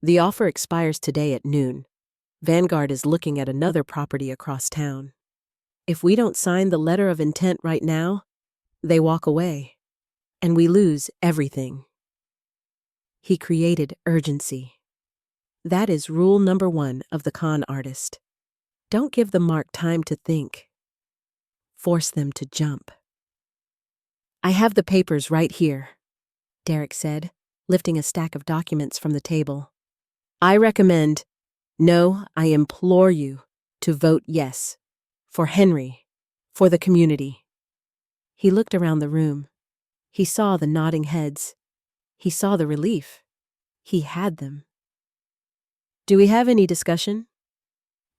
The offer expires today at noon. Vanguard is looking at another property across town. If we don't sign the letter of intent right now, they walk away, and we lose everything. He created urgency. That is rule number 1 of the con artist. Don't give the mark time to think. Force them to jump. I have the papers right here, Derek said, lifting a stack of documents from the table. I recommend, no, I implore you to vote yes, for Henry, for the community. He looked around the room. He saw the nodding heads. He saw the relief. He had them. Do we have any discussion?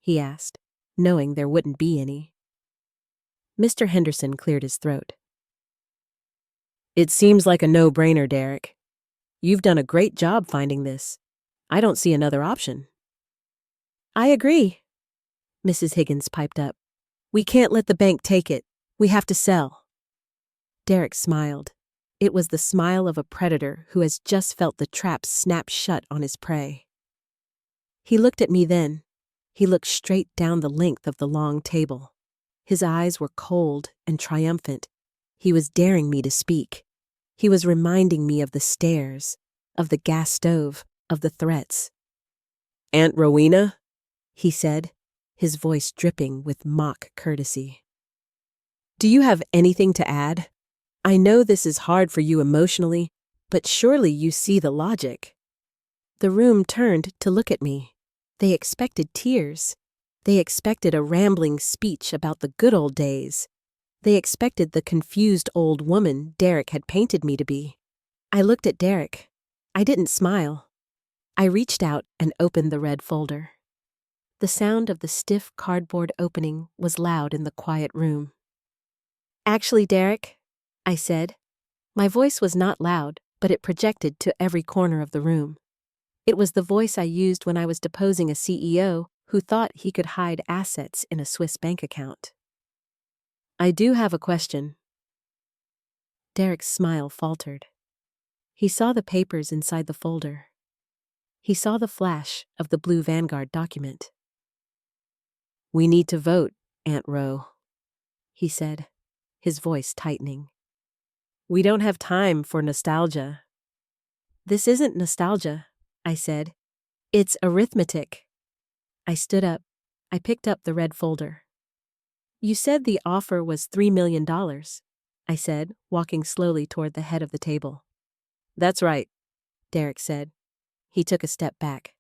He asked, knowing there wouldn't be any. Mr. Henderson cleared his throat. It seems like a no-brainer, Derek. You've done a great job finding this. I don't see another option. I agree, Mrs. Higgins piped up. We can't let the bank take it. We have to sell. Derek smiled. It was the smile of a predator who has just felt the trap snap shut on his prey. He looked at me then. He looked straight down the length of the long table. His eyes were cold and triumphant. He was daring me to speak. He was reminding me of the stairs, of the gas stove, of the threats. Aunt Rowena, he said, his voice dripping with mock courtesy. Do you have anything to add? I know this is hard for you emotionally, but surely you see the logic. The room turned to look at me. They expected tears. They expected a rambling speech about the good old days. They expected the confused old woman Derek had painted me to be. I looked at Derek. I didn't smile. I reached out and opened the red folder. The sound of the stiff cardboard opening was loud in the quiet room. "Actually, Derek," I said. My voice was not loud, but it projected to every corner of the room. It was the voice I used when I was deposing a CEO who thought he could hide assets in a Swiss bank account. "I do have a question." Derek's smile faltered. He saw the papers inside the folder. He saw the flash of the blue Vanguard document. "We need to vote, Aunt Ro," he said, his voice tightening. "We don't have time for nostalgia." "This isn't nostalgia," I said. "It's arithmetic." I stood up. I picked up the red folder. "You said the offer was $3 million, I said, walking slowly toward the head of the table. "That's right," Derek said. He took a step back.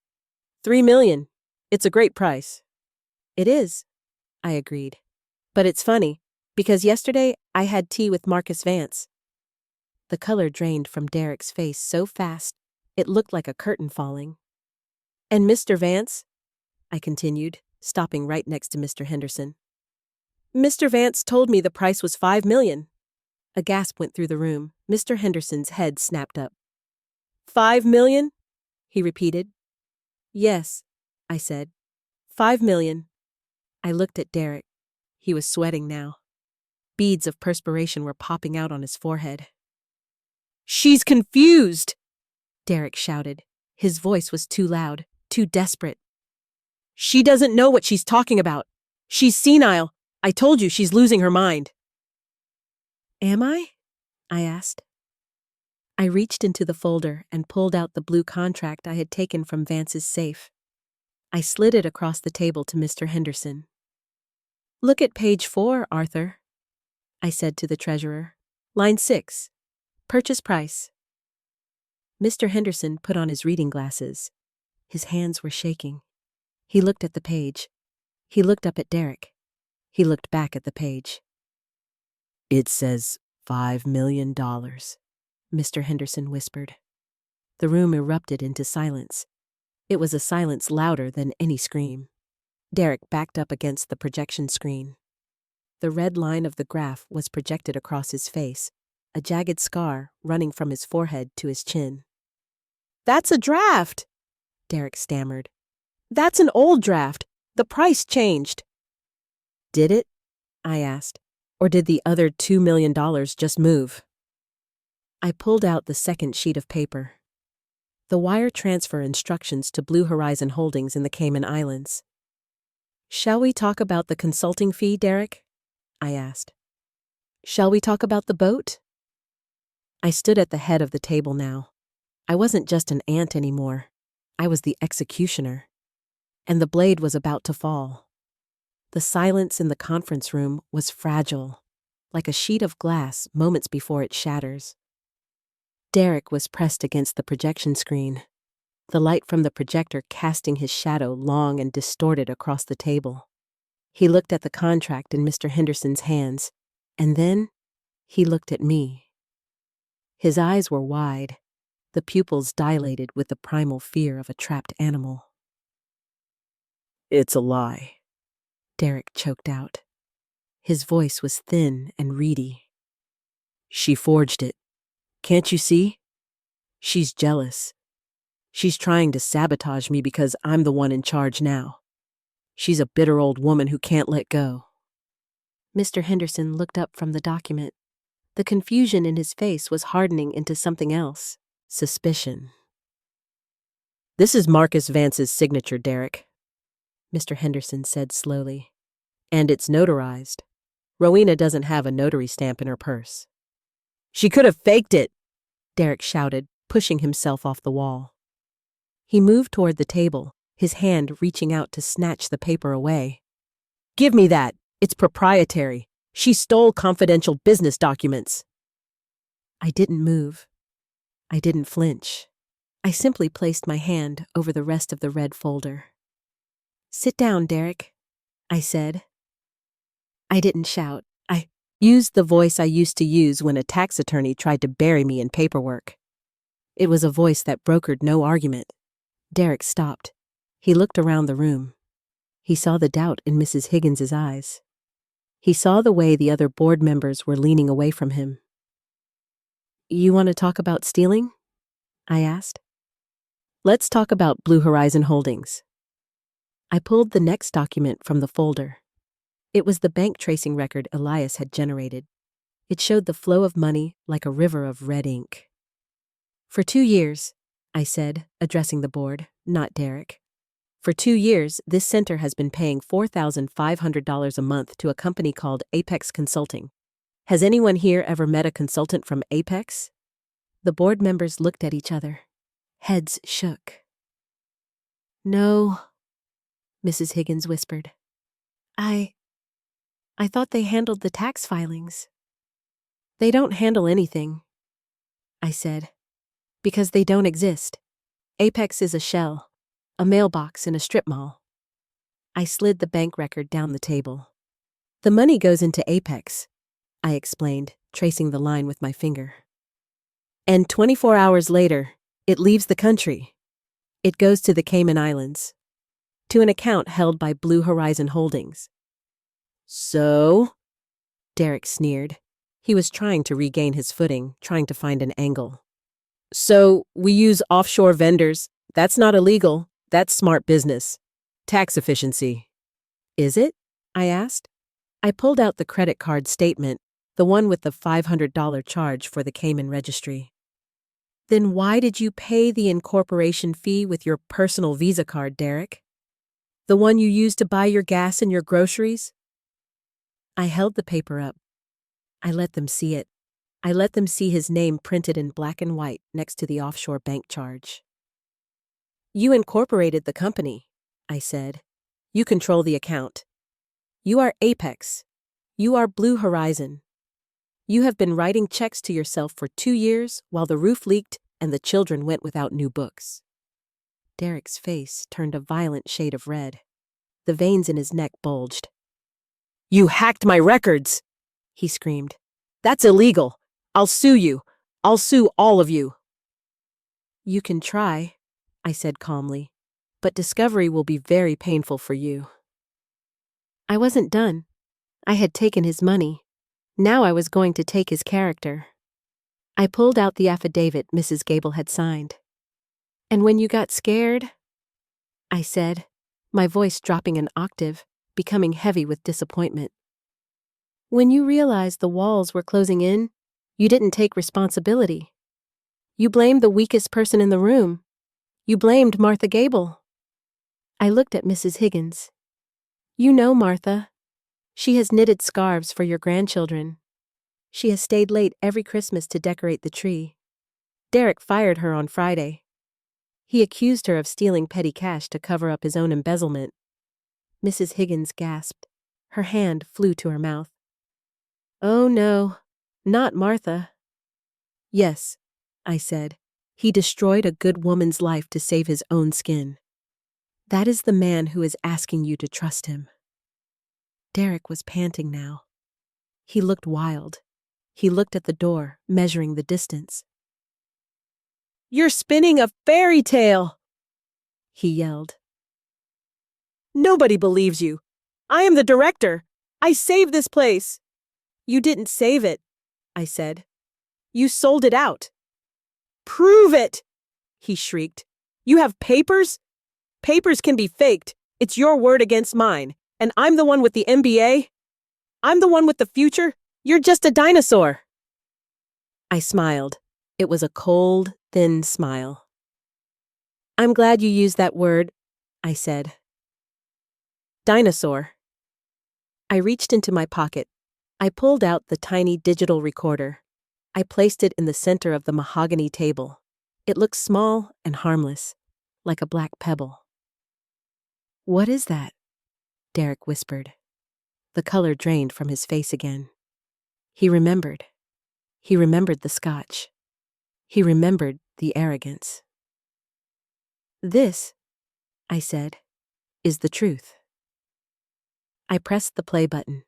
$3 million. It's a great price." "It is," I agreed. "But it's funny, because yesterday I had tea with Marcus Vance." The color drained from Derek's face so fast, it looked like a curtain falling. "And Mr. Vance?" I continued, stopping right next to Mr. Henderson. "Mr. Vance told me the price was $5 million. A gasp went through the room. Mr. Henderson's head snapped up. $5 million? He repeated. "Yes," I said. $5 million. I looked at Derek. He was sweating now. Beads of perspiration were popping out on his forehead. "She's confused!" Derek shouted. His voice was too loud, too desperate. "She doesn't know what she's talking about. She's senile. I told you she's losing her mind." "Am I?" I asked. I reached into the folder and pulled out the blue contract I had taken from Vance's safe. I slid it across the table to Mr. Henderson. "Look at page 4, Arthur," I said to the treasurer. "Line 6. Purchase price." Mr. Henderson put on his reading glasses. His hands were shaking. He looked at the page. He looked up at Derek. He looked back at the page. "It says $5 million, Mr. Henderson whispered. The room erupted into silence. It was a silence louder than any scream. Derek backed up against the projection screen. The red line of the graph was projected across his face, a jagged scar running from his forehead to his chin. "That's a draft," Derek stammered. "That's an old draft. The price changed." "Did it?" I asked. "Or did the other $2 million just move?" I pulled out the second sheet of paper. The wire transfer instructions to Blue Horizon Holdings in the Cayman Islands. "Shall we talk about the consulting fee, Derek?" I asked. "Shall we talk about the boat?" I stood at the head of the table now. I wasn't just an ant anymore. I was the executioner. And the blade was about to fall. The silence in the conference room was fragile, like a sheet of glass moments before it shatters. Derek was pressed against the projection screen, the light from the projector casting his shadow long and distorted across the table. He looked at the contract in Mr. Henderson's hands, and then he looked at me. His eyes were wide, the pupils dilated with the primal fear of a trapped animal. "It's a lie," Derek choked out. His voice was thin and reedy. "She forged it. Can't you see? She's jealous. She's trying to sabotage me because I'm the one in charge now. She's a bitter old woman who can't let go." Mr. Henderson looked up from the document. The confusion in his face was hardening into something else. Suspicion. "This is Marcus Vance's signature, Derek," Mr. Henderson said slowly. "And it's notarized. Rowena doesn't have a notary stamp in her purse." "She could have faked it," Derek shouted, pushing himself off the wall. He moved toward the table, his hand reaching out to snatch the paper away. "Give me that. It's proprietary. She stole confidential business documents." I didn't move. I didn't flinch. I simply placed my hand over the rest of the red folder. "Sit down, Derek," I said. I didn't shout. I used the voice I used to use when a tax attorney tried to bury me in paperwork. It was a voice that brokered no argument. Derek stopped. He looked around the room. He saw the doubt in Mrs. Higgins's eyes. He saw the way the other board members were leaning away from him. You want to talk about stealing? I asked. Let's talk about Blue Horizon Holdings. I pulled the next document from the folder. It was the bank tracing record Elias had generated. It showed the flow of money like a river of red ink. For 2 years, I said, addressing the board, not Derek. For 2 years, this center has been paying $4,500 a month to a company called Apex Consulting. Has anyone here ever met a consultant from Apex? The board members looked at each other. Heads shook. No, Mrs. Higgins whispered. I thought they handled the tax filings. They don't handle anything, I said, because they don't exist. Apex is a shell, a mailbox in a strip mall. I slid the bank record down the table. The money goes into Apex, I explained, tracing the line with my finger. And 24 hours later, it leaves the country. It goes to the Cayman Islands, to an account held by Blue Horizon Holdings. So? Derek sneered. He was trying to regain his footing, trying to find an angle. So, we use offshore vendors. That's not illegal. That's smart business. Tax efficiency. Is it? I asked. I pulled out the credit card statement, the one with the $500 charge for the Cayman registry. Then why did you pay the incorporation fee with your personal Visa card, Derek? The one you used to buy your gas and your groceries? I held the paper up. I let them see it. I let them see his name printed in black and white next to the offshore bank charge. You incorporated the company, I said. You control the account. You are Apex. You are Blue Horizon. You have been writing checks to yourself for 2 years while the roof leaked and the children went without new books. Derek's face turned a violent shade of red. The veins in his neck bulged. You hacked my records, he screamed. That's illegal. I'll sue you. I'll sue all of you. You can try, I said calmly, but discovery will be very painful for you. I wasn't done. I had taken his money. Now I was going to take his character. I pulled out the affidavit Mrs. Gable had signed. And when you got scared, I said, my voice dropping an octave, becoming heavy with disappointment. When you realized the walls were closing in, you didn't take responsibility. You blamed the weakest person in the room. You blamed Martha Gable. I looked at Mrs. Higgins. You know Martha. She has knitted scarves for your grandchildren. She has stayed late every Christmas to decorate the tree. Derek fired her on Friday. He accused her of stealing petty cash to cover up his own embezzlement. Mrs. Higgins gasped. Her hand flew to her mouth. Oh no, not Martha. Yes, I said. He destroyed a good woman's life to save his own skin. That is the man who is asking you to trust him. Derek was panting now. He looked wild. He looked at the door, measuring the distance. You're spinning a fairy tale, he yelled. Nobody believes you. I am the director. I saved this place. You didn't save it, I said. You sold it out. Prove it, he shrieked. You have papers? Papers can be faked. It's your word against mine. And I'm the one with the MBA? I'm the one with the future? You're just a dinosaur. I smiled. It was a cold, thin smile. I'm glad you used that word, I said. Dinosaur. I reached into my pocket. I pulled out the tiny digital recorder. I placed it in the center of the mahogany table. It looked small and harmless, like a black pebble. What is that? Derek whispered. The color drained from his face again. He remembered. He remembered the scotch. He remembered the arrogance. This, I said, is the truth. I pressed the play button.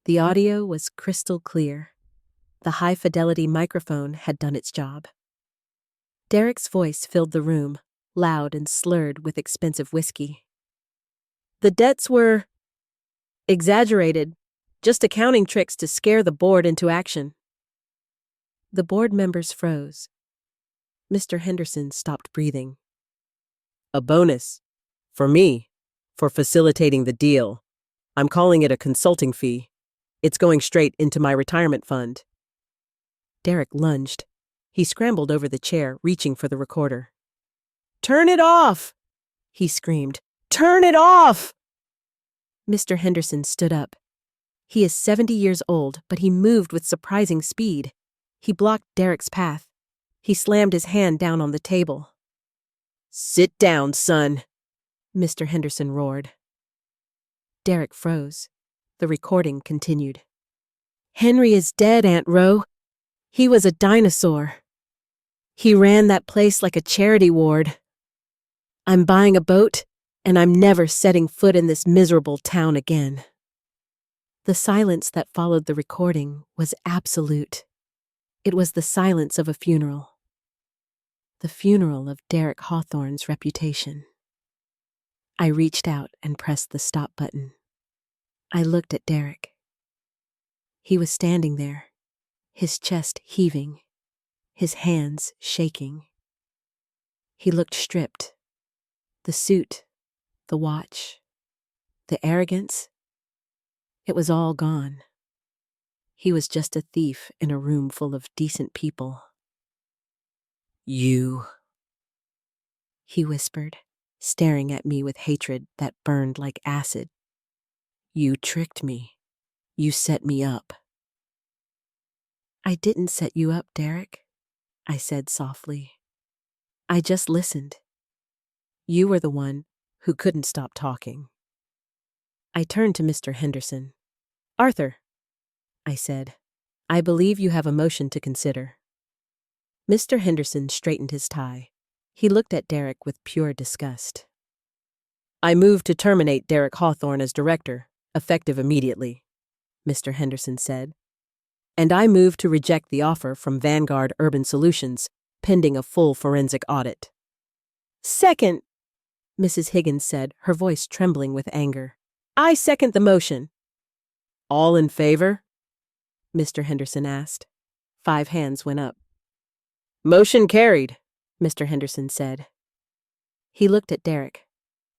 The audio was crystal clear. The high-fidelity microphone had done its job. Derek's voice filled the room, loud and slurred with expensive whiskey. The debts were exaggerated, just accounting tricks to scare the board into action. The board members froze. Mr. Henderson stopped breathing. A bonus. For me. For facilitating the deal. I'm calling it a consulting fee. It's going straight into my retirement fund. Derek lunged. He scrambled over the chair, reaching for the recorder. "Turn it off!" he screamed. "Turn it off!" Mr. Henderson stood up. He is 70 years old, but he moved with surprising speed. He blocked Derek's path. He slammed his hand down on the table. "Sit down, son," Mr. Henderson roared. Derek froze. The recording continued. Henry is dead, Aunt Ro. He was a dinosaur. He ran that place like a charity ward. I'm buying a boat, and I'm never setting foot in this miserable town again. The silence that followed the recording was absolute. It was the silence of a funeral. The funeral of Derek Hawthorne's reputation. I reached out and pressed the stop button. I looked at Derek. He was standing there, his chest heaving, his hands shaking. He looked stripped. The suit, the watch, the arrogance, it was all gone. He was just a thief in a room full of decent people. "You," he whispered, staring at me with hatred that burned like acid. "You tricked me. You set me up." I didn't set you up, Derek, I said softly. I just listened. You were the one who couldn't stop talking. I turned to Mr. Henderson. Arthur, I said, I believe you have a motion to consider. Mr. Henderson straightened his tie. He looked at Derek with pure disgust. "I move to terminate Derek Hawthorne as director, effective immediately," Mr. Henderson said. "And I move to reject the offer from Vanguard Urban Solutions, pending a full forensic audit." "Second," Mrs. Higgins said, her voice trembling with anger. "I second the motion." "All in favor?" Mr. Henderson asked. 5 hands went up. "Motion carried," Mr. Henderson said. He looked at Derek.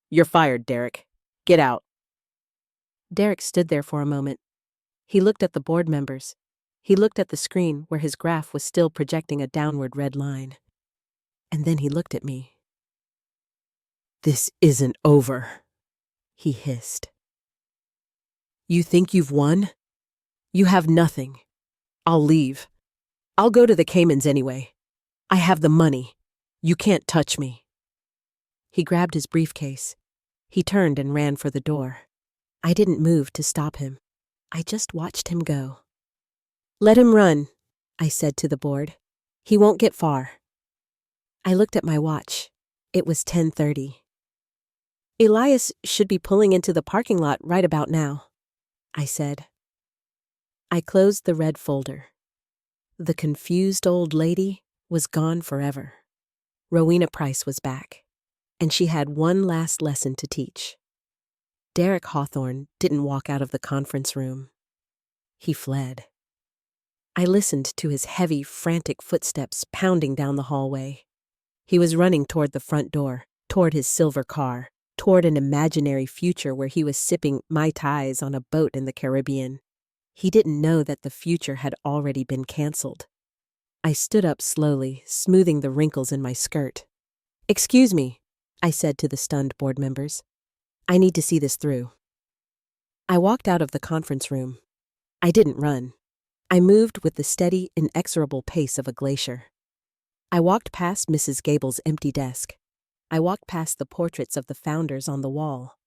"You're fired, Derek. Get out." Derek stood there for a moment. He looked at the board members. He looked at the screen where his graph was still projecting a downward red line. And then he looked at me. "This isn't over," he hissed. "You think you've won? You have nothing. I'll leave. I'll go to the Caymans anyway. I have the money. You can't touch me." He grabbed his briefcase. He turned and ran for the door. I didn't move to stop him. I just watched him go. "Let him run," I said to the board. "He won't get far." I looked at my watch. It was 10:30. "Elias should be pulling into the parking lot right about now," I said. I closed the red folder. The confused old lady was gone forever. Rowena Price was back, and she had one last lesson to teach. Derek Hawthorne didn't walk out of the conference room. He fled. I listened to his heavy, frantic footsteps pounding down the hallway. He was running toward the front door, toward his silver car, toward an imaginary future where he was sipping Mai Tais on a boat in the Caribbean. He didn't know that the future had already been canceled. I stood up slowly, smoothing the wrinkles in my skirt. "Excuse me," I said to the stunned board members. "I need to see this through." I walked out of the conference room. I didn't run. I moved with the steady, inexorable pace of a glacier. I walked past Mrs. Gable's empty desk. I walked past the portraits of the founders on the wall.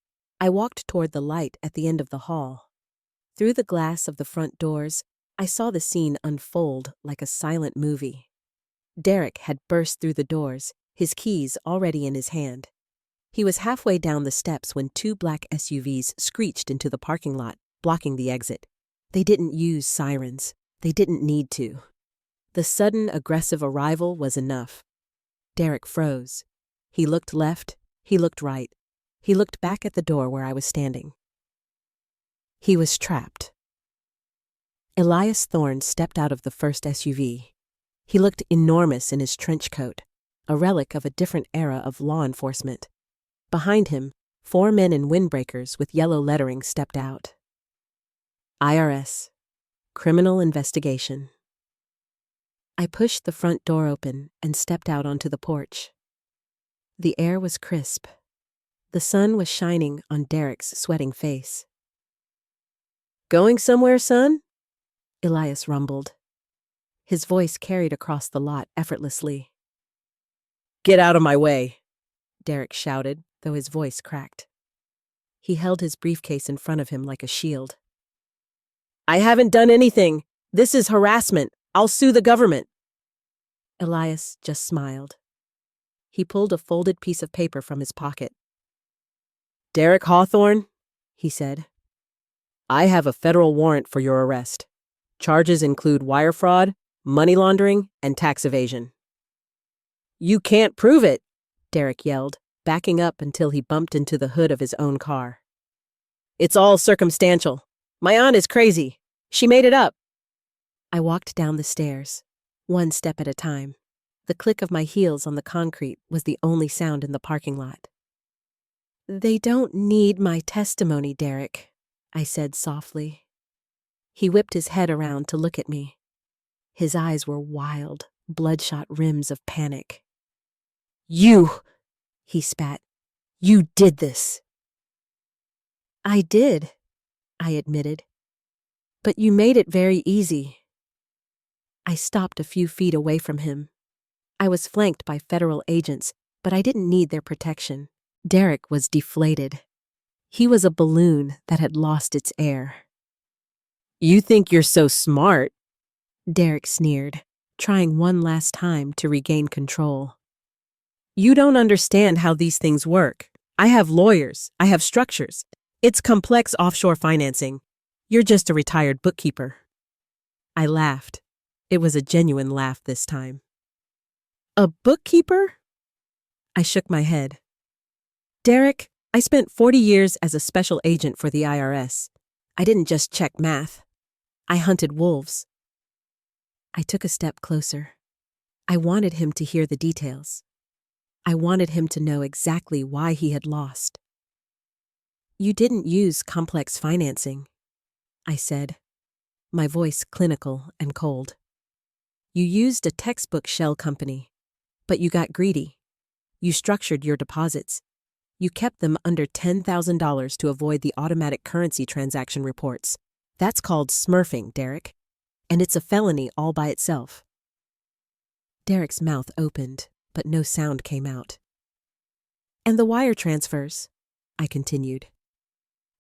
I walked toward the light at the end of the hall. Through the glass of the front doors, I saw the scene unfold like a silent movie. Derek had burst through the doors, his keys already in his hand. He was halfway down the steps when 2 black SUVs screeched into the parking lot, blocking the exit. They didn't use sirens. They didn't need to. The sudden, aggressive arrival was enough. Derek froze. He looked left. He looked right. He looked back at the door where I was standing. He was trapped. Elias Thorne stepped out of the first SUV. He looked enormous in his trench coat, a relic of a different era of law enforcement. Behind him, 4 men in windbreakers with yellow lettering stepped out. IRS. Criminal Investigation. I pushed the front door open and stepped out onto the porch. The air was crisp. The sun was shining on Derek's sweating face. "Going somewhere, son?" Elias rumbled. His voice carried across the lot effortlessly. "Get out of my way," Derek shouted, though his voice cracked. He held his briefcase in front of him like a shield. "I haven't done anything. This is harassment. I'll sue the government." Elias just smiled. He pulled a folded piece of paper from his pocket. "Derek Hawthorne," he said, "I have a federal warrant for your arrest. Charges include wire fraud, money laundering, and tax evasion." "You can't prove it," Derek yelled, backing up until he bumped into the hood of his own car. "It's all circumstantial. My aunt is crazy. She made it up." I walked down the stairs, one step at a time. The click of my heels on the concrete was the only sound in the parking lot. "They don't need my testimony, Derek," I said softly. He whipped his head around to look at me. His eyes were wild, bloodshot rims of panic. "You," he spat, "you did this." "I did," I admitted. "But you made it very easy." I stopped a few feet away from him. I was flanked by federal agents, but I didn't need their protection. Derek was deflated. He was a balloon that had lost its air. "You think you're so smart," Derek sneered, trying one last time to regain control. "You don't understand how these things work. I have lawyers. I have structures. It's complex offshore financing. You're just a retired bookkeeper." I laughed. It was a genuine laugh this time. "A bookkeeper?" I shook my head. "Derek, I spent 40 years as a special agent for the IRS. I didn't just check math. I hunted wolves." I took a step closer. I wanted him to hear the details. I wanted him to know exactly why he had lost. "You didn't use complex financing," I said, my voice clinical and cold. "You used a textbook shell company, but you got greedy. You structured your deposits. You kept them under $10,000 to avoid the automatic currency transaction reports. That's called smurfing, Derek. And it's a felony all by itself." Derek's mouth opened, but no sound came out. "And the wire transfers," I continued.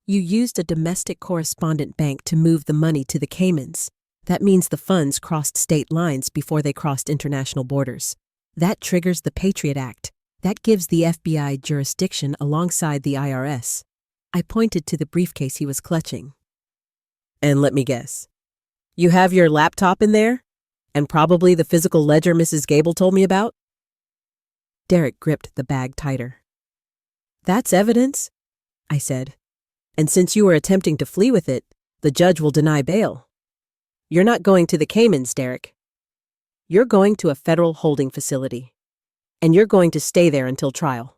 "You used a domestic correspondent bank to move the money to the Caymans. That means the funds crossed state lines before they crossed international borders. That triggers the Patriot Act. That gives the FBI jurisdiction alongside the IRS." I pointed to the briefcase he was clutching. "And let me guess. You have your laptop in there? And probably the physical ledger Mrs. Gable told me about?" Derek gripped the bag tighter. "That's evidence," I said. "And since you were attempting to flee with it, the judge will deny bail. You're not going to the Caymans, Derek. You're going to a federal holding facility. And you're going to stay there until trial."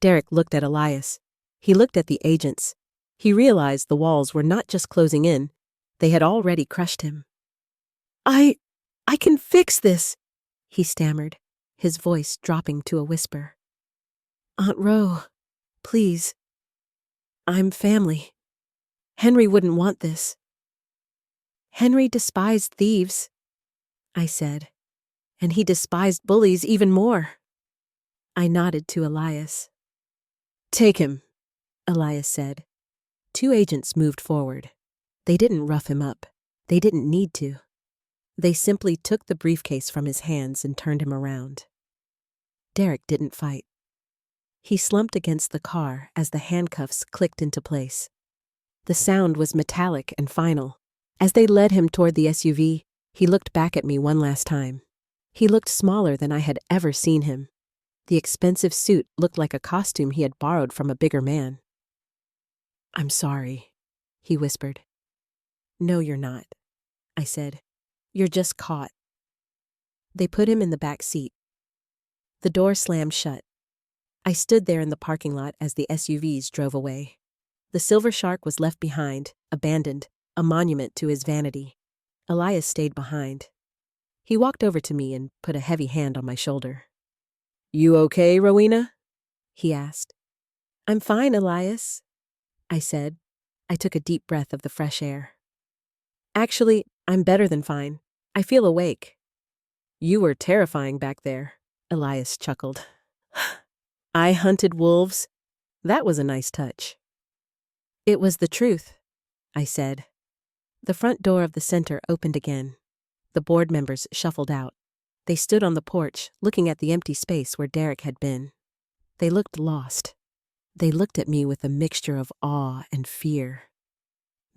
Derek looked at Elias. He looked at the agents. He realized the walls were not just closing in. They had already crushed him. I can fix this," he stammered, his voice dropping to a whisper. "Aunt Ro, please. I'm family. Henry wouldn't want this." "Henry despised thieves," I said, "and he despised bullies even more." I nodded to Elias. "Take him," Elias said. 2 agents moved forward. They didn't rough him up. They didn't need to. They simply took the briefcase from his hands and turned him around. Derek didn't fight. He slumped against the car as the handcuffs clicked into place. The sound was metallic and final. As they led him toward the SUV, he looked back at me one last time. He looked smaller than I had ever seen him. The expensive suit looked like a costume he had borrowed from a bigger man. "I'm sorry," he whispered. "No, you're not," I said. "You're just caught." They put him in the back seat. The door slammed shut. I stood there in the parking lot as the SUVs drove away. The Silver Shark was left behind, abandoned, a monument to his vanity. Elias stayed behind. He walked over to me and put a heavy hand on my shoulder. "You okay, Rowena?" he asked. "I'm fine, Elias," I said. I took a deep breath of the fresh air. "Actually, I'm better than fine. I feel awake." "You were terrifying back there," Elias chuckled. "I hunted wolves. That was a nice touch." "It was the truth," I said. The front door of the center opened again. The board members shuffled out. They stood on the porch, looking at the empty space where Derek had been. They looked lost. They looked at me with a mixture of awe and fear.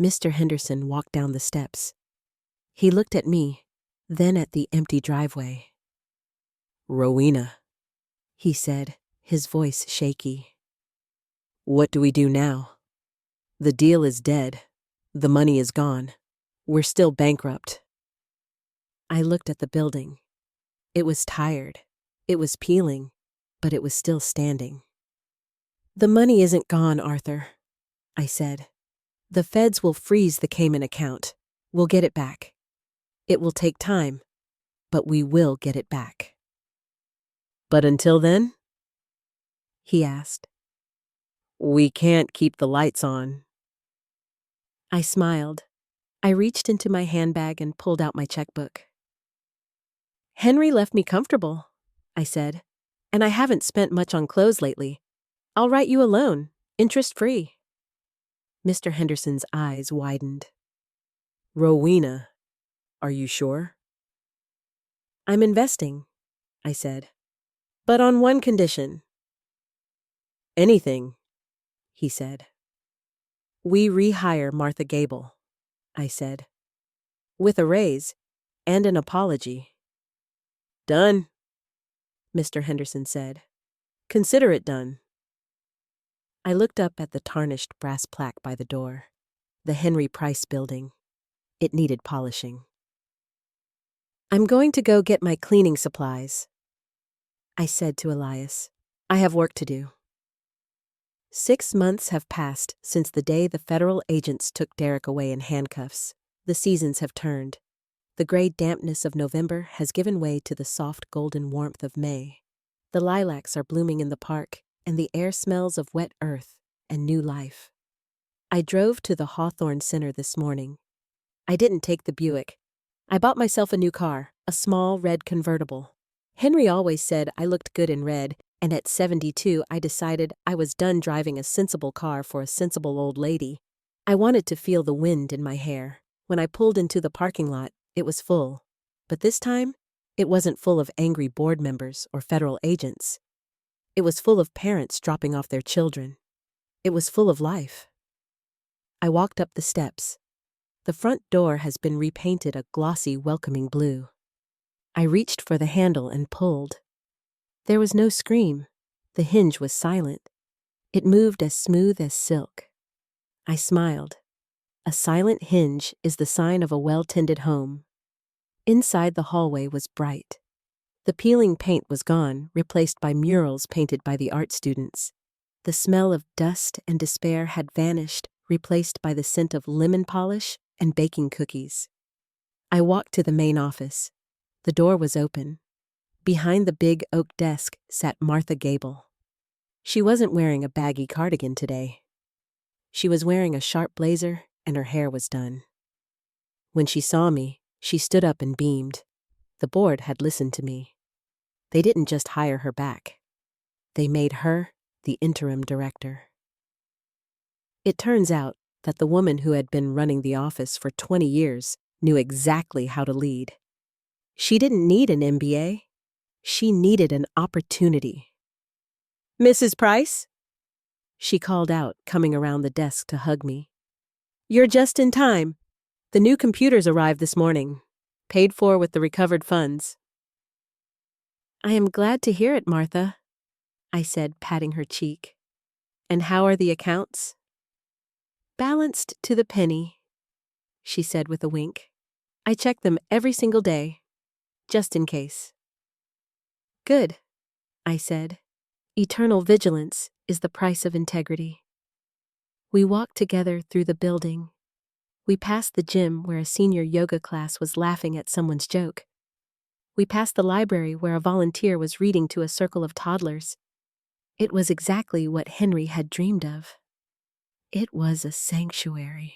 Mr. Henderson walked down the steps. He looked at me, then at the empty driveway. "Rowena," he said, his voice shaky. "What do we do now? The deal is dead. The money is gone. We're still bankrupt." I looked at the building. It was tired. It was peeling, but it was still standing. "The money isn't gone, Arthur," I said. "The feds will freeze the Cayman account. We'll get it back. It will take time, but we will get it back." "But until then?" he asked. "We can't keep the lights on." I smiled. I reached into my handbag and pulled out my checkbook. "Henry left me comfortable," I said, "and I haven't spent much on clothes lately. I'll write you a loan, interest-free." Mr. Henderson's eyes widened. "Rowena, are you sure?" "I'm investing," I said, "but on one condition." "Anything," he said. "We rehire Martha Gable," I said, "with a raise and an apology." "Done," Mr. Henderson said. "Consider it done." I looked up at the tarnished brass plaque by the door. The Henry Price building. It needed polishing. "I'm going to go get my cleaning supplies," I said to Elias. "I have work to do." 6 months have passed since the day the federal agents took Derek away in handcuffs. The seasons have turned. The gray dampness of November has given way to the soft golden warmth of May. The lilacs are blooming in the park, and the air smells of wet earth and new life. I drove to the Hawthorne Center this morning. I didn't take the Buick. I bought myself a new car, a small red convertible. Henry always said I looked good in red, and at 72 I decided I was done driving a sensible car for a sensible old lady. I wanted to feel the wind in my hair. When I pulled into the parking lot, it was full. But this time, it wasn't full of angry board members or federal agents. It was full of parents dropping off their children. It was full of life. I walked up the steps. The front door has been repainted a glossy, welcoming blue. I reached for the handle and pulled. There was no scream. The hinge was silent. It moved as smooth as silk. I smiled. A silent hinge is the sign of a well-tended home. Inside the hallway was bright. The peeling paint was gone, replaced by murals painted by the art students. The smell of dust and despair had vanished, replaced by the scent of lemon polish and baking cookies. I walked to the main office. The door was open. Behind the big oak desk sat Martha Gable. She wasn't wearing a baggy cardigan today. She was wearing a sharp blazer, and her hair was done. When she saw me, she stood up and beamed. The board had listened to me. They didn't just hire her back. They made her the interim director. It turns out that the woman who had been running the office for 20 years knew exactly how to lead. She didn't need an MBA. She needed an opportunity. "Mrs. Price?" she called out, coming around the desk to hug me. "You're just in time. The new computers arrived this morning, paid for with the recovered funds." "I am glad to hear it, Martha," I said, patting her cheek. And how are the accounts? Balanced to the penny, she said with a wink. I check them every single day, just in case. Good, I said. Eternal vigilance is the price of integrity. We walked together through the building. We passed the gym where a senior yoga class was laughing at someone's joke. We passed the library where a volunteer was reading to a circle of toddlers. It was exactly what Henry had dreamed of. It was a sanctuary.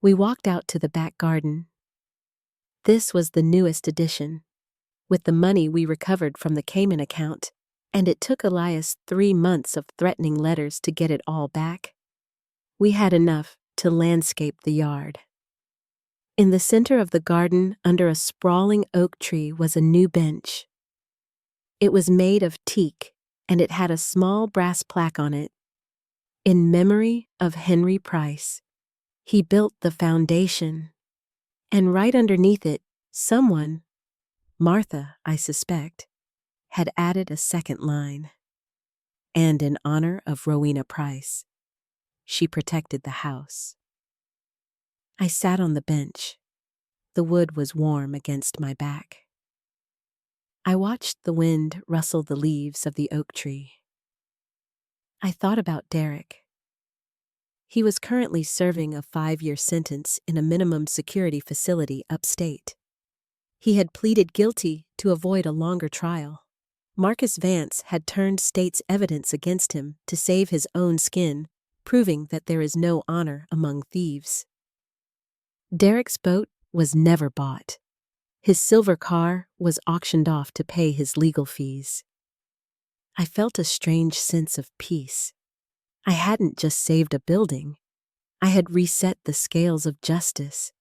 We walked out to the back garden. This was the newest addition, with the money we recovered from the Cayman account, and it took Elias 3 months of threatening letters to get it all back. We had enough to landscape the yard. In the center of the garden, under a sprawling oak tree, was a new bench. It was made of teak, and it had a small brass plaque on it. In memory of Henry Price, he built the foundation. And right underneath it, someone, Martha, I suspect, had added a second line. And in honor of Rowena Price, she protected the house. I sat on the bench. The wood was warm against my back. I watched the wind rustle the leaves of the oak tree. I thought about Derek. He was currently serving a 5-year sentence in a minimum security facility upstate. He had pleaded guilty to avoid a longer trial. Marcus Vance had turned state's evidence against him to save his own skin, proving that there is no honor among thieves. Derek's boat was never bought. His silver car was auctioned off to pay his legal fees. I felt a strange sense of peace. I hadn't just saved a building. I had reset the scales of justice.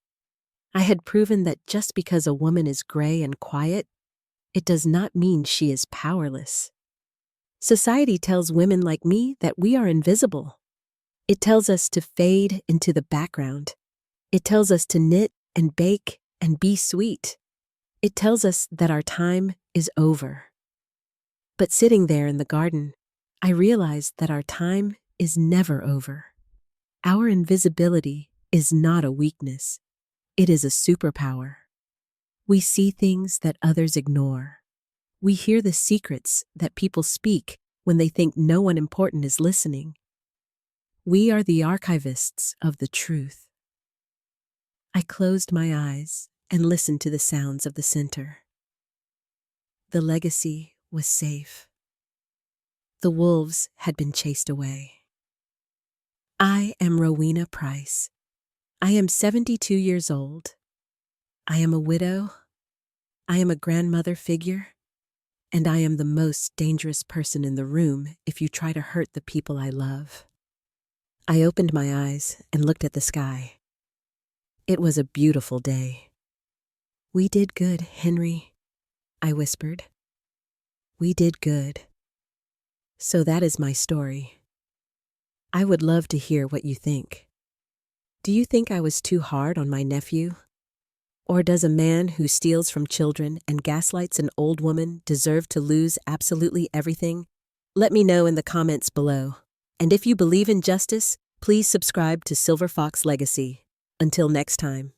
I had proven that just because a woman is gray and quiet, it does not mean she is powerless. Society tells women like me that we are invisible. It tells us to fade into the background. It tells us to knit and bake and be sweet. It tells us that our time is over. But sitting there in the garden, I realized that our time is never over. Our invisibility is not a weakness. It is a superpower. We see things that others ignore. We hear the secrets that people speak when they think no one important is listening. We are the archivists of the truth. I closed my eyes and listened to the sounds of the center. The legacy was safe. The wolves had been chased away. I am Rowena Price. I am 72 years old. I am a widow. I am a grandmother figure. And I am the most dangerous person in the room if you try to hurt the people I love. I opened my eyes and looked at the sky. It was a beautiful day. We did good, Henry, I whispered. We did good. So that is my story. I would love to hear what you think. Do you think I was too hard on my nephew? Or does a man who steals from children and gaslights an old woman deserve to lose absolutely everything? Let me know in the comments below. And if you believe in justice, please subscribe to Silver Fox Legacy. Until next time.